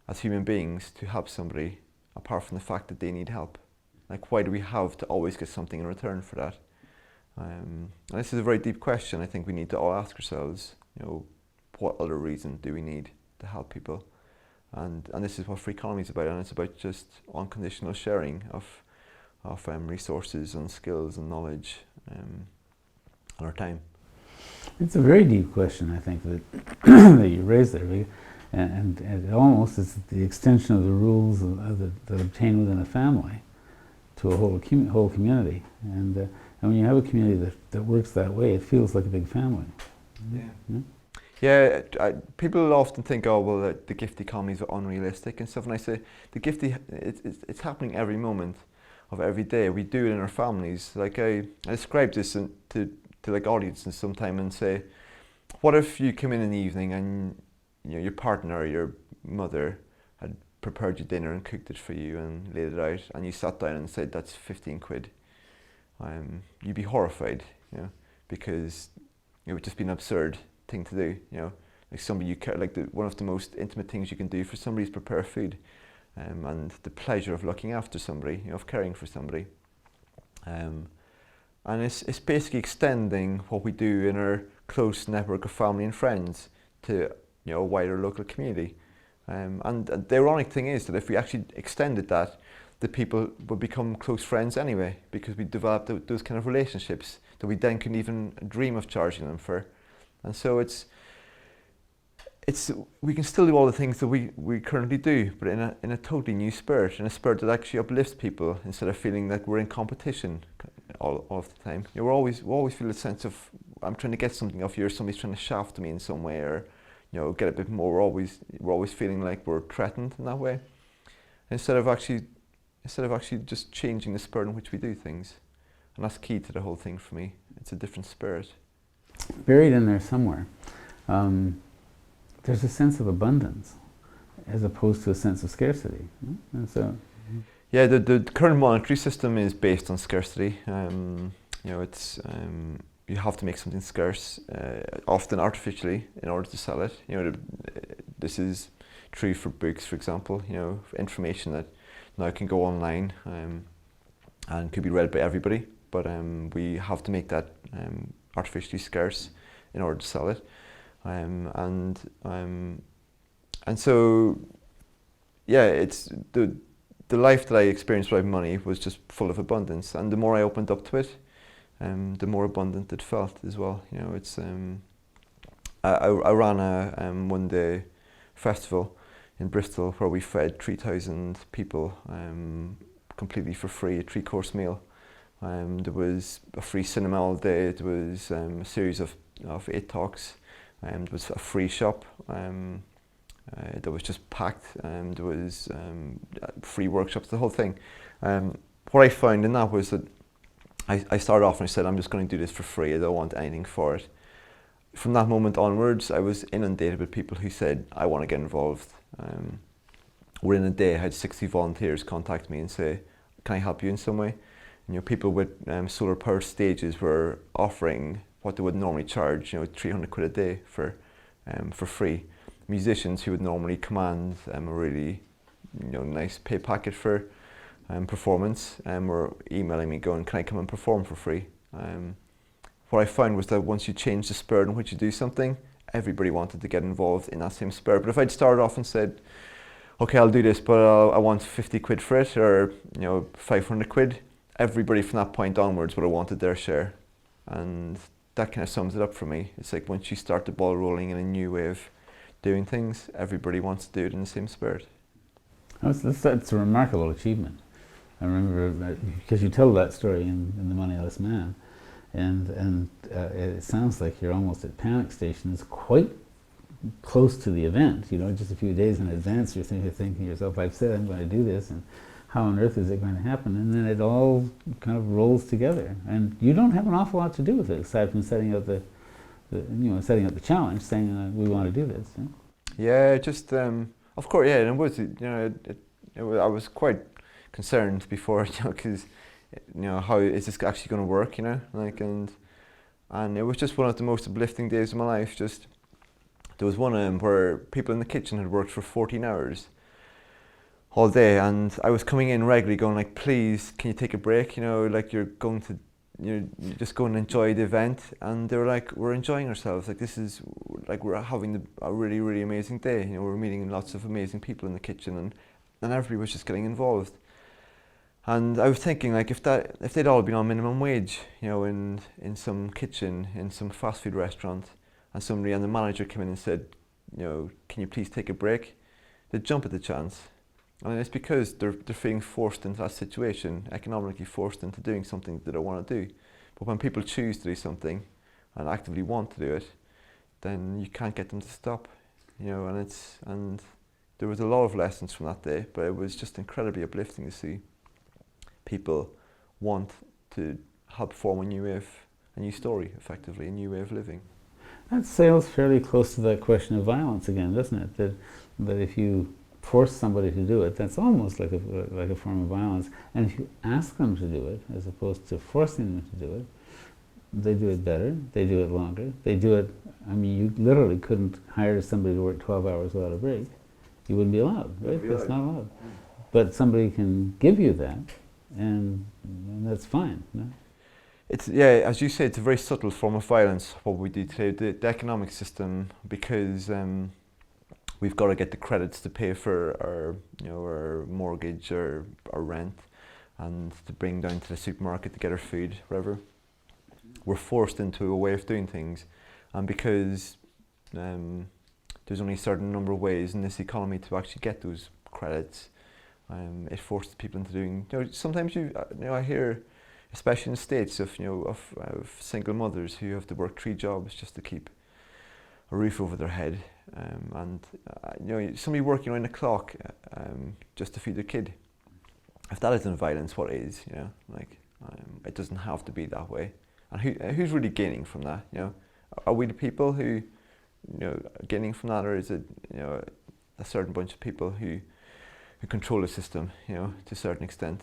as human beings to help somebody apart from the fact that they need help? Why do we have to always get something in return for that? And this is a very deep question. I think we need to all ask ourselves, what other reason do we need to help people? And this is what Freeconomy is about, and it's about just unconditional sharing of resources and skills and knowledge and our time. It's a very deep question, I think, that that you raised there, and it almost is the extension of the rules that obtain within a family to a whole community. And when you have a community that works that way, it feels like a big family. Yeah. Yeah? Yeah, people often think, oh, well, the gift economy is unrealistic and stuff. And I say, it's happening every moment of every day. We do it in our families. I describe this to audiences sometime and say, what if you come in the evening and your partner or your mother had prepared you dinner and cooked it for you and laid it out, and you sat down and said, that's 15 quid. You'd be horrified, because it would just be an absurd thing to do, somebody you care, one of the most intimate things you can do for somebody is prepare food, and the pleasure of looking after somebody, of caring for somebody, and it's basically extending what we do in our close network of family and friends to a wider local community, and the ironic thing is that if we actually extended that, the people would become close friends anyway, because we developed those kind of relationships that we then couldn't even dream of charging them for. And so we can still do all the things that we currently do, but in a totally new spirit, in a spirit that actually uplifts people instead of feeling like we're in competition all of the time. We always feel a sense of, I'm trying to get something off you, or somebody's trying to shaft me in some way, or get a bit more. We're always feeling like we're threatened in that way, instead of actually just changing the spirit in which we do things. And that's key to the whole thing for me. It's a different spirit. buried in there somewhere, there's a sense of abundance as opposed to a sense of scarcity. And so, yeah, the current monetary system is based on scarcity. It's you have to make something scarce, often artificially, in order to sell it. This is true for books, for example. For information that now can go online and could be read by everybody, but we have to make that artificially scarce in order to sell it, and so, yeah, it's the life that I experienced without money was just full of abundance, and the more I opened up to it, the more abundant it felt as well. It's I ran a one-day festival in Bristol where we fed 3,000 people completely for free, a 3-course meal. There was a free cinema all day. There was a series of 8 talks. There was a free shop that was just packed. There was free workshops, the whole thing. What I found in that was that I started off and I said, I'm just going to do this for free. I don't want anything for it. From that moment onwards, I was inundated with people who said, I want to get involved. Within a day, I had 60 volunteers contact me and say, can I help you in some way? People with solar power stages were offering what they would normally charge, 300 quid a day for free. Musicians who would normally command a really nice pay packet for performance were emailing me going, can I come and perform for free? What I found was that once you change the spirit in which you do something, everybody wanted to get involved in that same spirit. But if I'd started off and said, okay, I'll do this, but I want 50 quid for it, or 500 quid, everybody from that point onwards would have wanted their share. And that kind of sums it up for me. It's like once you start the ball rolling in a new way of doing things, everybody wants to do it in the same spirit. That's a remarkable achievement. I remember, because you tell that story in The Moneyless Man, and it sounds like you're almost at panic stations, quite close to the event. Just a few days in advance, you're thinking to yourself, I've said I'm going to do this, and how on earth is it going to happen? And then it all kind of rolls together, and you don't have an awful lot to do with it, aside from setting out the challenge, saying we want to do this. Yeah, just of course, yeah, and it was, I was quite concerned before, because how is this actually going to work, and it was just one of the most uplifting days of my life. Just there was one where people in the kitchen had worked for 14 hours all day, and I was coming in regularly going like, please, can you take a break? You're going to, you're just going to enjoy the event. And they were like, we're enjoying ourselves. Like, this is, like, we're having a really, really amazing day. We're meeting lots of amazing people in the kitchen, and everybody was just getting involved. And I was thinking, like, if they'd all been on minimum wage, in some kitchen, in some fast food restaurant, and the manager came in and said, can you please take a break? They'd jump at the chance. And it's because they're feeling forced into that situation, economically forced into doing something that they don't want to do. But when people choose to do something and actively want to do it, then you can't get them to stop. And there was a lot of lessons from that day, but it was just incredibly uplifting to see people want to help form a new story, effectively, a new way of living. That sails fairly close to that question of violence again, doesn't it? That if you force somebody to do it, that's almost like a form of violence. And if you ask them to do it, as opposed to forcing them to do it, they do it better, they do it longer, they do it, you literally couldn't hire somebody to work 12 hours without a break. You wouldn't be allowed, right? That's not allowed. But somebody can give you that, and that's fine. No? It's, yeah, as you say, it's a very subtle form of violence, what we do today. The economic system, because we've got to get the credits to pay for our mortgage or our rent, and to bring down to the supermarket to get our food, whatever. We're forced into a way of doing things, and because there's only a certain number of ways in this economy to actually get those credits, it forces people into doing. Sometimes I hear, especially in the States, of single mothers who have to work 3 jobs just to keep a roof over their head, and somebody working around the clock just to feed their kid. If that isn't violence, what is? It doesn't have to be that way. And who's really gaining from that? are we the people who, are gaining from that, or is it, a certain bunch of people who control the system, to a certain extent?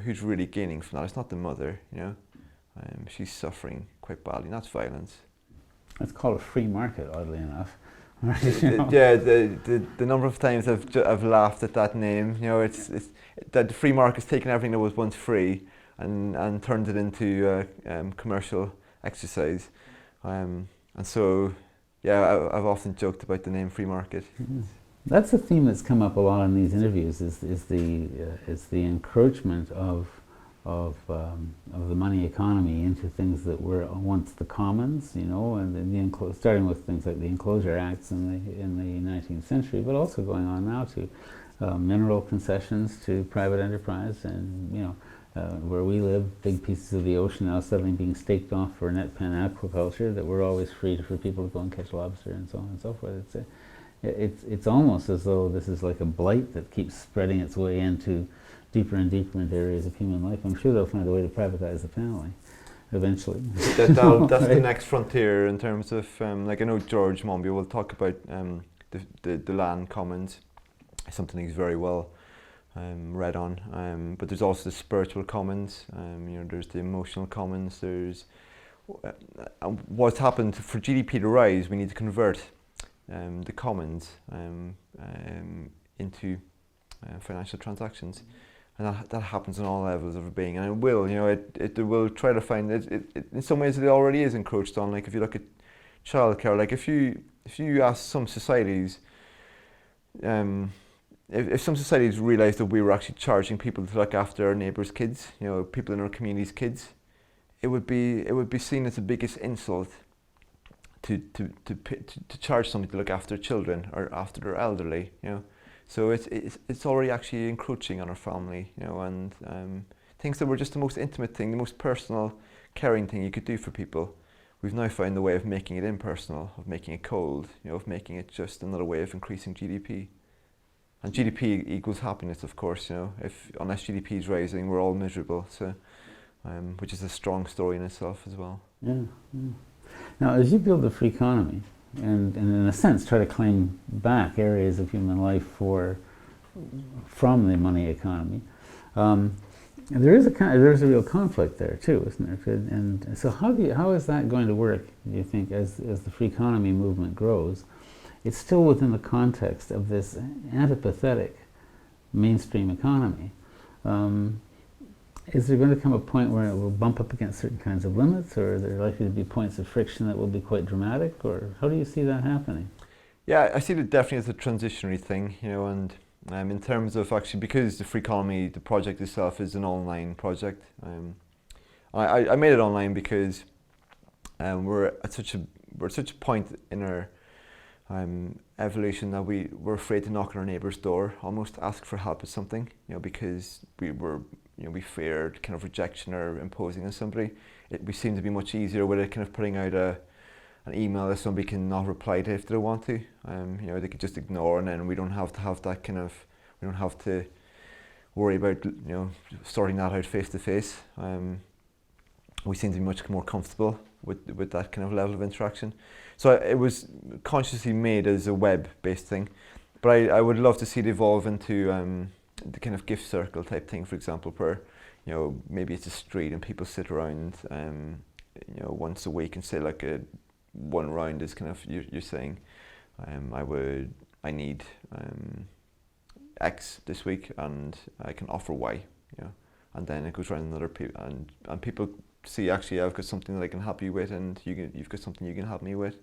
Who's really gaining from that? It's not the mother, she's suffering quite badly, and that's violence. It's called a free market, oddly enough. Yeah, the number of times I've laughed at that name. It's that the free market's taken everything that was once free and turned it into commercial exercise, and so I've often joked about the name free market. Mm-hmm. That's a theme that's come up a lot in these interviews. Is the encroachment of the money economy into things that were once the commons, and starting with things like the Enclosure Acts in the 19th century, but also going on now to mineral concessions to private enterprise, and where we live, big pieces of the ocean now suddenly being staked off for net pen aquaculture that were always free for people to go and catch lobster and so on and so forth. It's almost as though this is like a blight that keeps spreading its way into deeper and deeper into areas of human life. I'm sure they'll find a way to privatize the family eventually. That's right? The next frontier in terms of, I know George Monbiot will talk about the land commons, something he's very well read on, but there's also the spiritual commons, there's the emotional commons, there's what's happened for GDP to rise. We need to convert the commons into financial transactions, and that happens on all levels of our being, and it will, it will try to find it in some ways it already is encroached on. Like if you look at childcare, like if you ask some societies, if some societies realised that we were actually charging people to look after our neighbours' kids, people in our community's kids, it would be seen as the biggest insult to charge somebody to look after children or after their elderly, So it's already actually encroaching on our family, and things that were just the most intimate thing, the most personal, caring thing you could do for people. We've now found a way of making it impersonal, of making it cold, of making it just another way of increasing GDP. And GDP equals happiness, of course. Unless GDP is rising, we're all miserable. So, which is a strong story in itself as well. Yeah. Now, as you build the Freeconomy, and in a sense try to claim back areas of human life from the money economy, there's a real conflict there too, isn't there? And so how is that going to work, do you think, as the Freeconomy movement grows? It's still within the context of this antipathetic mainstream economy. Is there going to come a point where it will bump up against certain kinds of limits, or are there likely to be points of friction that will be quite dramatic, or how do you see that happening? Yeah, I see it definitely as a transitionary thing, and in terms of actually, because the Freeconomy, the project itself is an online project. I made it online because we're at such a point in our evolution that we're afraid to knock on our neighbour's door, almost ask for help with something, because we feared kind of rejection or imposing on somebody. We seem to be much easier with it, kind of putting out an email that somebody can not reply to if they don't want to. They could just ignore, and then we don't have to have that kind of, we don't have to worry about sorting that out face to face. We seem to be much more comfortable with that kind of level of interaction. So it was consciously made as a web-based thing, but I would love to see it evolve into the kind of gift circle type thing, for example, where maybe it's a street and people sit around once a week and say like one round is kind of you're saying I need X this week and I can offer Y, and then it goes around another people and people see, actually I've got something that I can help you with, and you've got something you can help me with,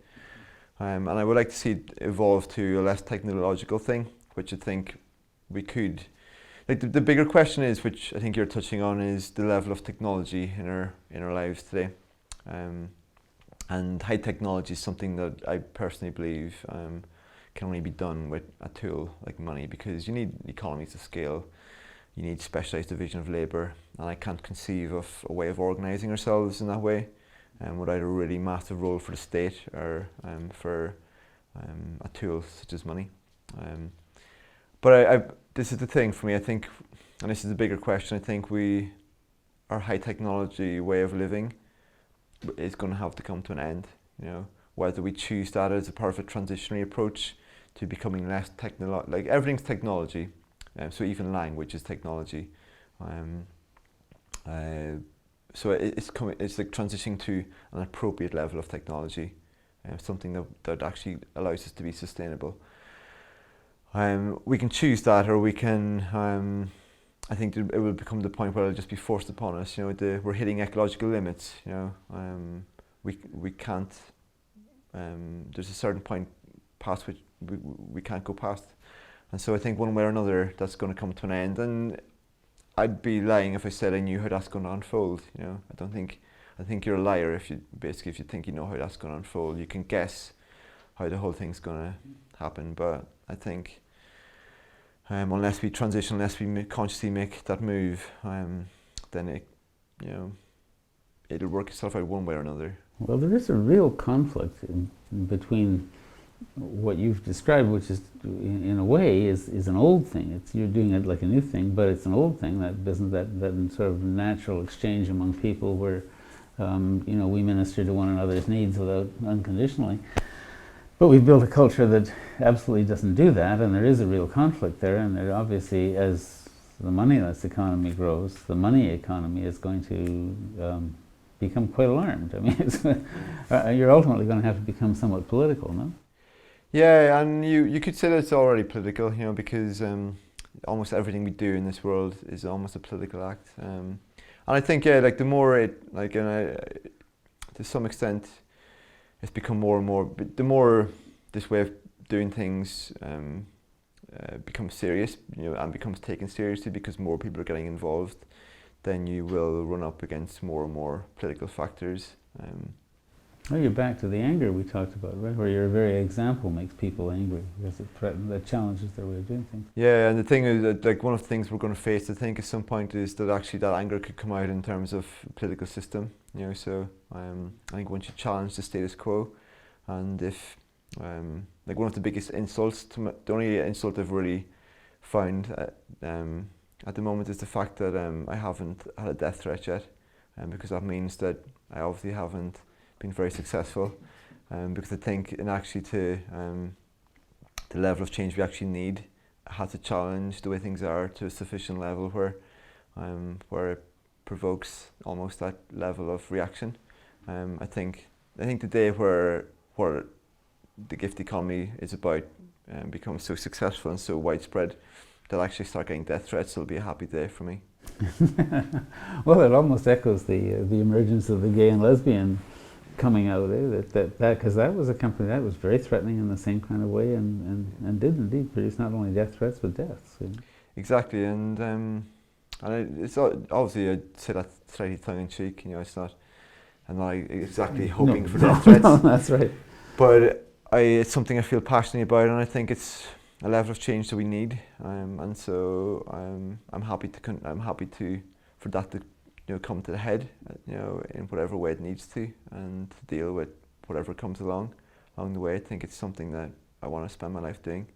and I would like to see it evolve to a less technological thing, which I think we could. Like the bigger question is, which I think you're touching on, is the level of technology in our lives today, and high technology is something that I personally believe can only be done with a tool like money, because you need economies of scale, you need specialised division of labour, and I can't conceive of a way of organising ourselves in that way, without a really massive role for the state or for a tool such as money. But this is the thing for me, I think, and this is the bigger question, I think our high technology way of living is going to have to come to an end. whether we choose that as a part of a transitionary approach to becoming less like everything's technology, so even language is technology. So it's like transitioning to an appropriate level of technology, something that actually allows us to be sustainable. We can choose that, or we can. I think it will become the point where it'll just be forced upon us. We're hitting ecological limits. We can't. There's a certain point past which we can't go past, and so I think one way or another that's going to come to an end. And I'd be lying if I said I knew how that's going to unfold. I think you're a liar if you think you know how that's going to unfold. You can guess how the whole thing's going to happen, but I think unless we transition, unless we consciously make that move, then it'll work itself out one way or another. Well, there is a real conflict between what you've described, which is, in a way, is an old thing. You're doing it like a new thing, but it's an old thing, that business, that sort of natural exchange among people where, we minister to one another's needs without unconditionally. But we've built a culture that absolutely doesn't do that, and there is a real conflict there, and there obviously, as the moneyless economy grows, the money economy is going to become quite alarmed. I mean, you're ultimately going to have to become somewhat political, no? Yeah, and you could say that it's already political, because almost everything we do in this world is almost a political act. And I think, the more it, to some extent, it's become more and more. But the more this way of doing things becomes serious, and becomes taken seriously because more people are getting involved, then you will run up against more and more political factors. Well, you're back to the anger we talked about, right? Where your very example makes people angry because that challenges their way of doing things. Yeah, and the thing is that one of the things we're going to face, I think, at some point is that actually that anger could come out in terms of political system. So I think once you challenge the status quo, and if one of the biggest insults, the only insult I've really found at the moment is the fact that I haven't had a death threat yet, because that means that I obviously haven't been very successful, because I think to the level of change we actually need, I had to challenge the way things are to a sufficient level where it provokes almost that level of reaction. I think the day where the gift economy is about becoming so successful and so widespread, they'll actually start getting death threats. It'll be a happy day for me. Well, it almost echoes the emergence of the gay and lesbian coming out, because that was a company that was very threatening in the same kind of way, and did indeed produce not only death threats but deaths. Exactly, and it's obviously, I'd say that slightly tongue in cheek. It's not. I'm not exactly hoping for death threats. No, that's right. But it's something I feel passionately about, and I think it's a level of change that we need, and so I'm happy for that to come to the head, in whatever way it needs to, and to deal with whatever comes along the way. I think it's something that I want to spend my life doing,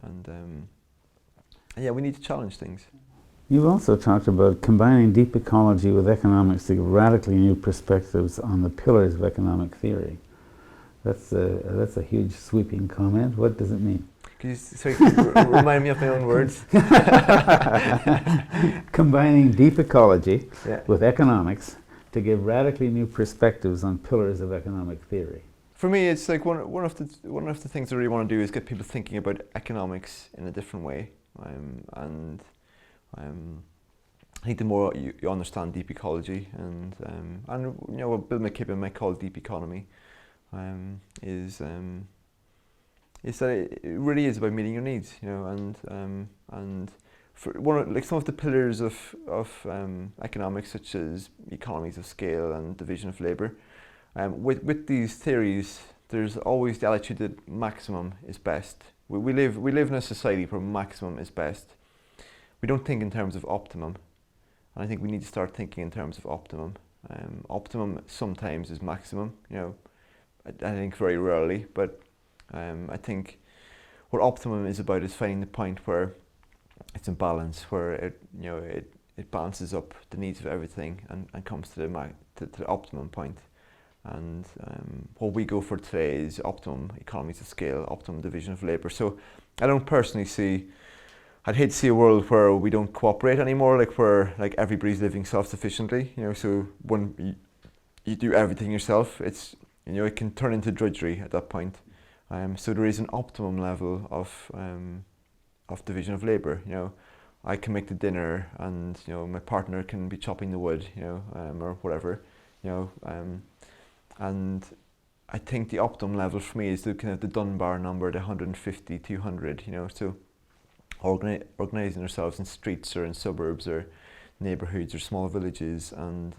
and we need to challenge things. You've also talked about combining deep ecology with economics to give radically new perspectives on the pillars of economic theory. That's a huge sweeping comment. What does it mean? Can you remind me of my own words? Combining deep ecology with economics to give radically new perspectives on pillars of economic theory. For me, it's like one of the things I really want to do is get people thinking about economics in a different way. And I think the more you understand deep ecology, and what Bill McKibben might call deep economy, is that it really is about meeting your needs, and for some of the pillars of economics, such as economies of scale and division of labour, with these theories, there's always the attitude that maximum is best. We live in a society where maximum is best. We don't think in terms of optimum, and I think we need to start thinking in terms of optimum. Optimum sometimes is maximum, I think very rarely, but I think what optimum is about is finding the point where it's in balance, where it balances up the needs of everything and comes to the optimum point. And what we go for today is optimum economies of scale, optimum division of labour. So I don't personally see, I'd hate to see a world where we don't cooperate anymore, like where like everybody's living self-sufficiently, you know, so when you do everything yourself, it's, you know, it can turn into drudgery at that point. So there is an optimum level of division of labour, you know. I can make the dinner and, you know, my partner can be chopping the wood, you know, or whatever, you know, and I think the optimum level for me is the kind of the Dunbar number, the 150, 200, you know, so organising ourselves in streets or in suburbs or neighbourhoods or small villages, and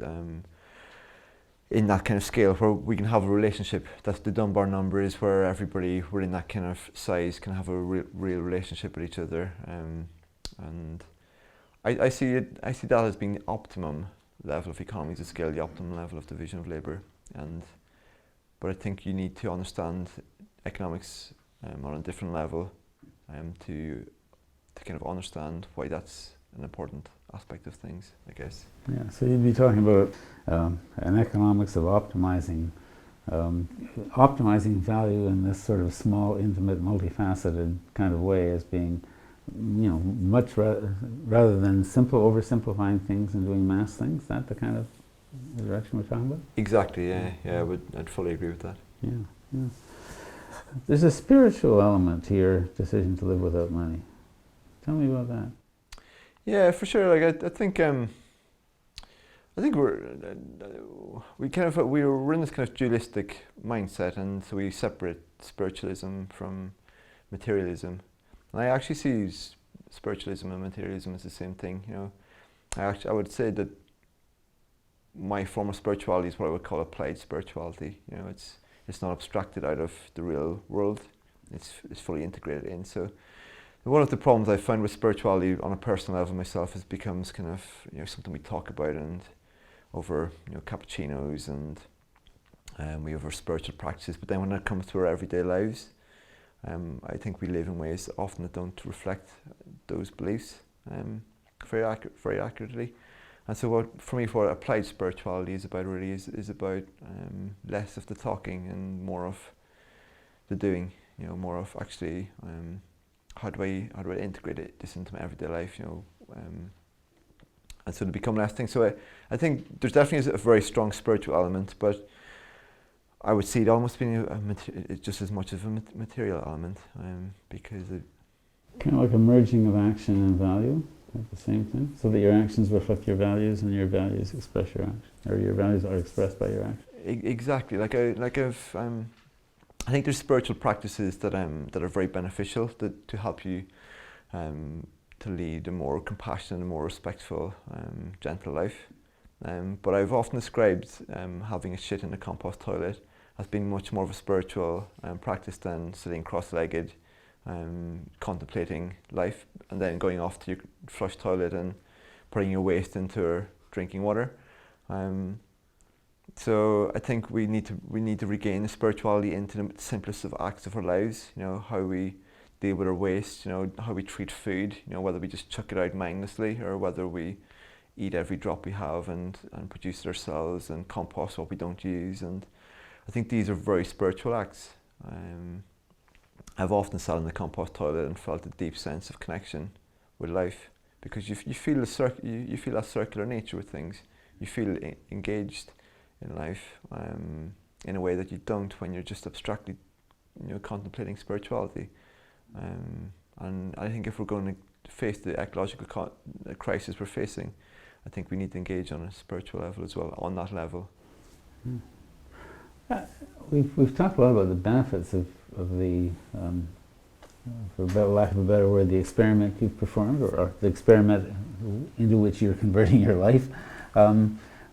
in that kind of scale where we can have a relationship. That's the Dunbar number, is where everybody within that kind of size can have a real relationship with each other, and I see that as being the optimum level of economies of scale, the optimum level of division of labour. But I think you need to understand economics on a different level to kind of understand why that's an important aspect of things, I guess. Yeah, so you'd be talking about an economics of optimizing value in this sort of small, intimate, multifaceted kind of way as being, you know, much rather than oversimplifying things and doing mass things. Is that the kind of direction we're talking about? Exactly. Yeah. I'd fully agree with that. Yeah. There's a spiritual element to your decision to live without money. Tell me about that. Yeah, for sure. Like I think we're in this kind of dualistic mindset, and so we separate spiritualism from materialism. And I actually see spiritualism and materialism as the same thing. You know, I would say that my form of spirituality is what I would call applied spirituality. You know, it's not abstracted out of the real world. It's fully integrated in. So one of the problems I found with spirituality on a personal level myself is becomes kind of, you know, something we talk about and over, you know, cappuccinos, and we have our spiritual practices. But then when it comes to our everyday lives, I think we live in ways often that don't reflect those beliefs very accurately. And so what applied spirituality is about really is about less of the talking and more of the doing. You know, more of actually how do I integrate this into my everyday life? You know, and so to become less things. So I think there's definitely a very strong spiritual element, but I would see it almost being just as much of a material element, because it kind of like a merging of action and value at the same time, so that your actions reflect your values and your values express your action, or your values are expressed by your action. Exactly. I think there's spiritual practices that are very beneficial to help you to lead a more compassionate and more respectful, gentle life. But I've often described having a shit in a compost toilet as being much more of a spiritual practice than sitting cross-legged, contemplating life, and then going off to your flush toilet and putting your waste into drinking water. So I think we need to regain the spirituality into the simplest of acts of our lives. You know, how we deal with our waste. You know, how we treat food. You know, whether we just chuck it out mindlessly or whether we eat every drop we have and produce it ourselves and compost what we don't use. And I think these are very spiritual acts. I've often sat in the compost toilet and felt a deep sense of connection with life, because you feel that circular nature with things. You feel engaged in life in a way that you don't when you're just abstractly, you know, contemplating spirituality. And I think if we're going to face the ecological crisis we're facing, I think we need to engage on a spiritual level as well, on that level. We've talked a lot about the benefits of the, for lack of a better word, the experiment you've performed, or the experiment into which you're converting your life.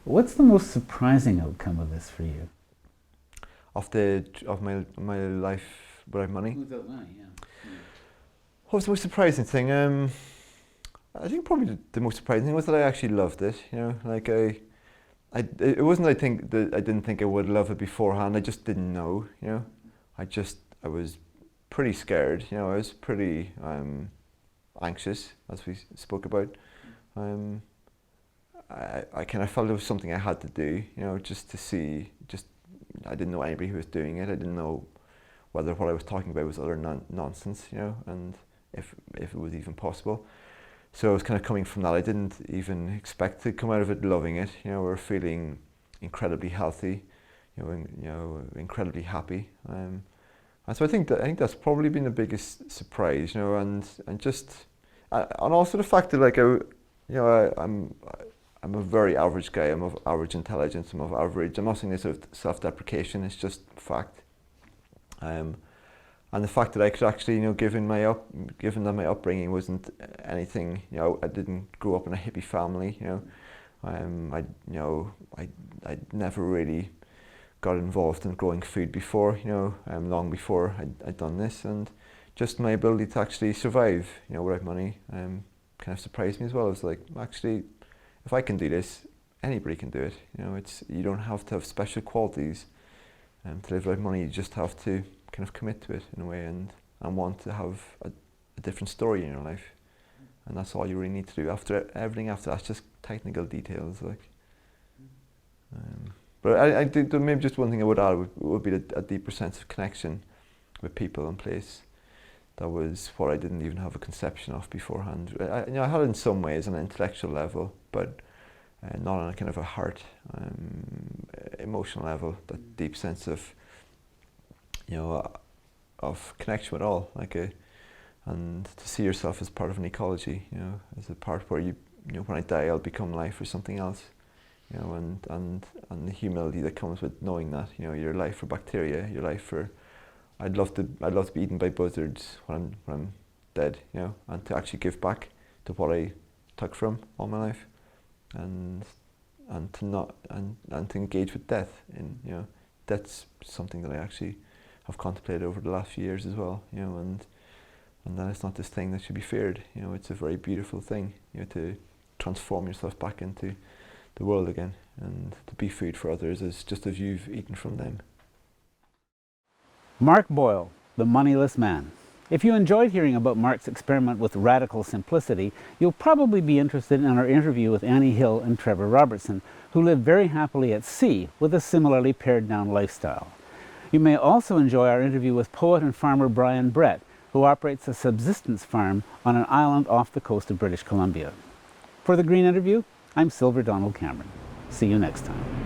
What's the most surprising outcome of this for you? Of my life without money? Without money, yeah. What was the most surprising thing? I think probably the most surprising thing was that I actually loved it. You know, like it wasn't that I didn't think I would love it beforehand. I just didn't know. You know, I was pretty scared. You know, I was pretty anxious, as we spoke about. I kind of felt it was something I had to do. You know, just to see, just didn't know anybody who was doing it. I didn't know whether what I was talking about was utter nonsense, you know, and if it was even possible. So I was kind of coming from that. I didn't even expect to come out of it loving it. You know, we're feeling incredibly healthy, you know, incredibly happy. And so I think that's probably been the biggest surprise, you know, and also the fact that, like, I'm a very average guy. I'm of average intelligence. I'm of average. I'm not saying this of self-deprecation. It's just fact. And the fact that I could actually, you know, given that my upbringing wasn't anything, you know, I didn't grow up in a hippie family, you know, I never really got involved in growing food before, you know, long before I'd done this, and just my ability to actually survive, you know, without money, kind of surprised me as well. It's like, actually, if I can do this, anybody can do it. You know, you don't have to have special qualities to live without money. You just have to kind of commit to it in a way, and want to have a different story in your life, and that's all you really need to do. Everything after that's just technical details, like. But I think maybe just one thing I would add would be a deeper sense of connection with people and place. That was what I didn't even have a conception of beforehand. You know, I had it in some ways on an intellectual level, but not on a kind of a heart, emotional level. That deep sense of, you know, of connection with all, and to see yourself as part of an ecology, you know, as a part where you know, when I die, I'll become life or something else, you know, and the humility that comes with knowing that, you know, your life for bacteria, your life for, I'd love to be eaten by buzzards when I'm dead, you know, and to actually give back to what I took from all my life, and to engage with death. And, you know, that's something that I actually have contemplated over the last few years as well, you know, and that it's not this thing that should be feared. You know, it's a very beautiful thing, you know, to transform yourself back into the world again, and to be food for others as just as you've eaten from them. Mark Boyle, the Moneyless Man. If you enjoyed hearing about Mark's experiment with radical simplicity, you'll probably be interested in our interview with Annie Hill and Trevor Robertson, who live very happily at sea with a similarly pared down lifestyle. You may also enjoy our interview with poet and farmer Brian Brett, who operates a subsistence farm on an island off the coast of British Columbia. For the Green Interview, I'm Silver Donald Cameron. See you next time.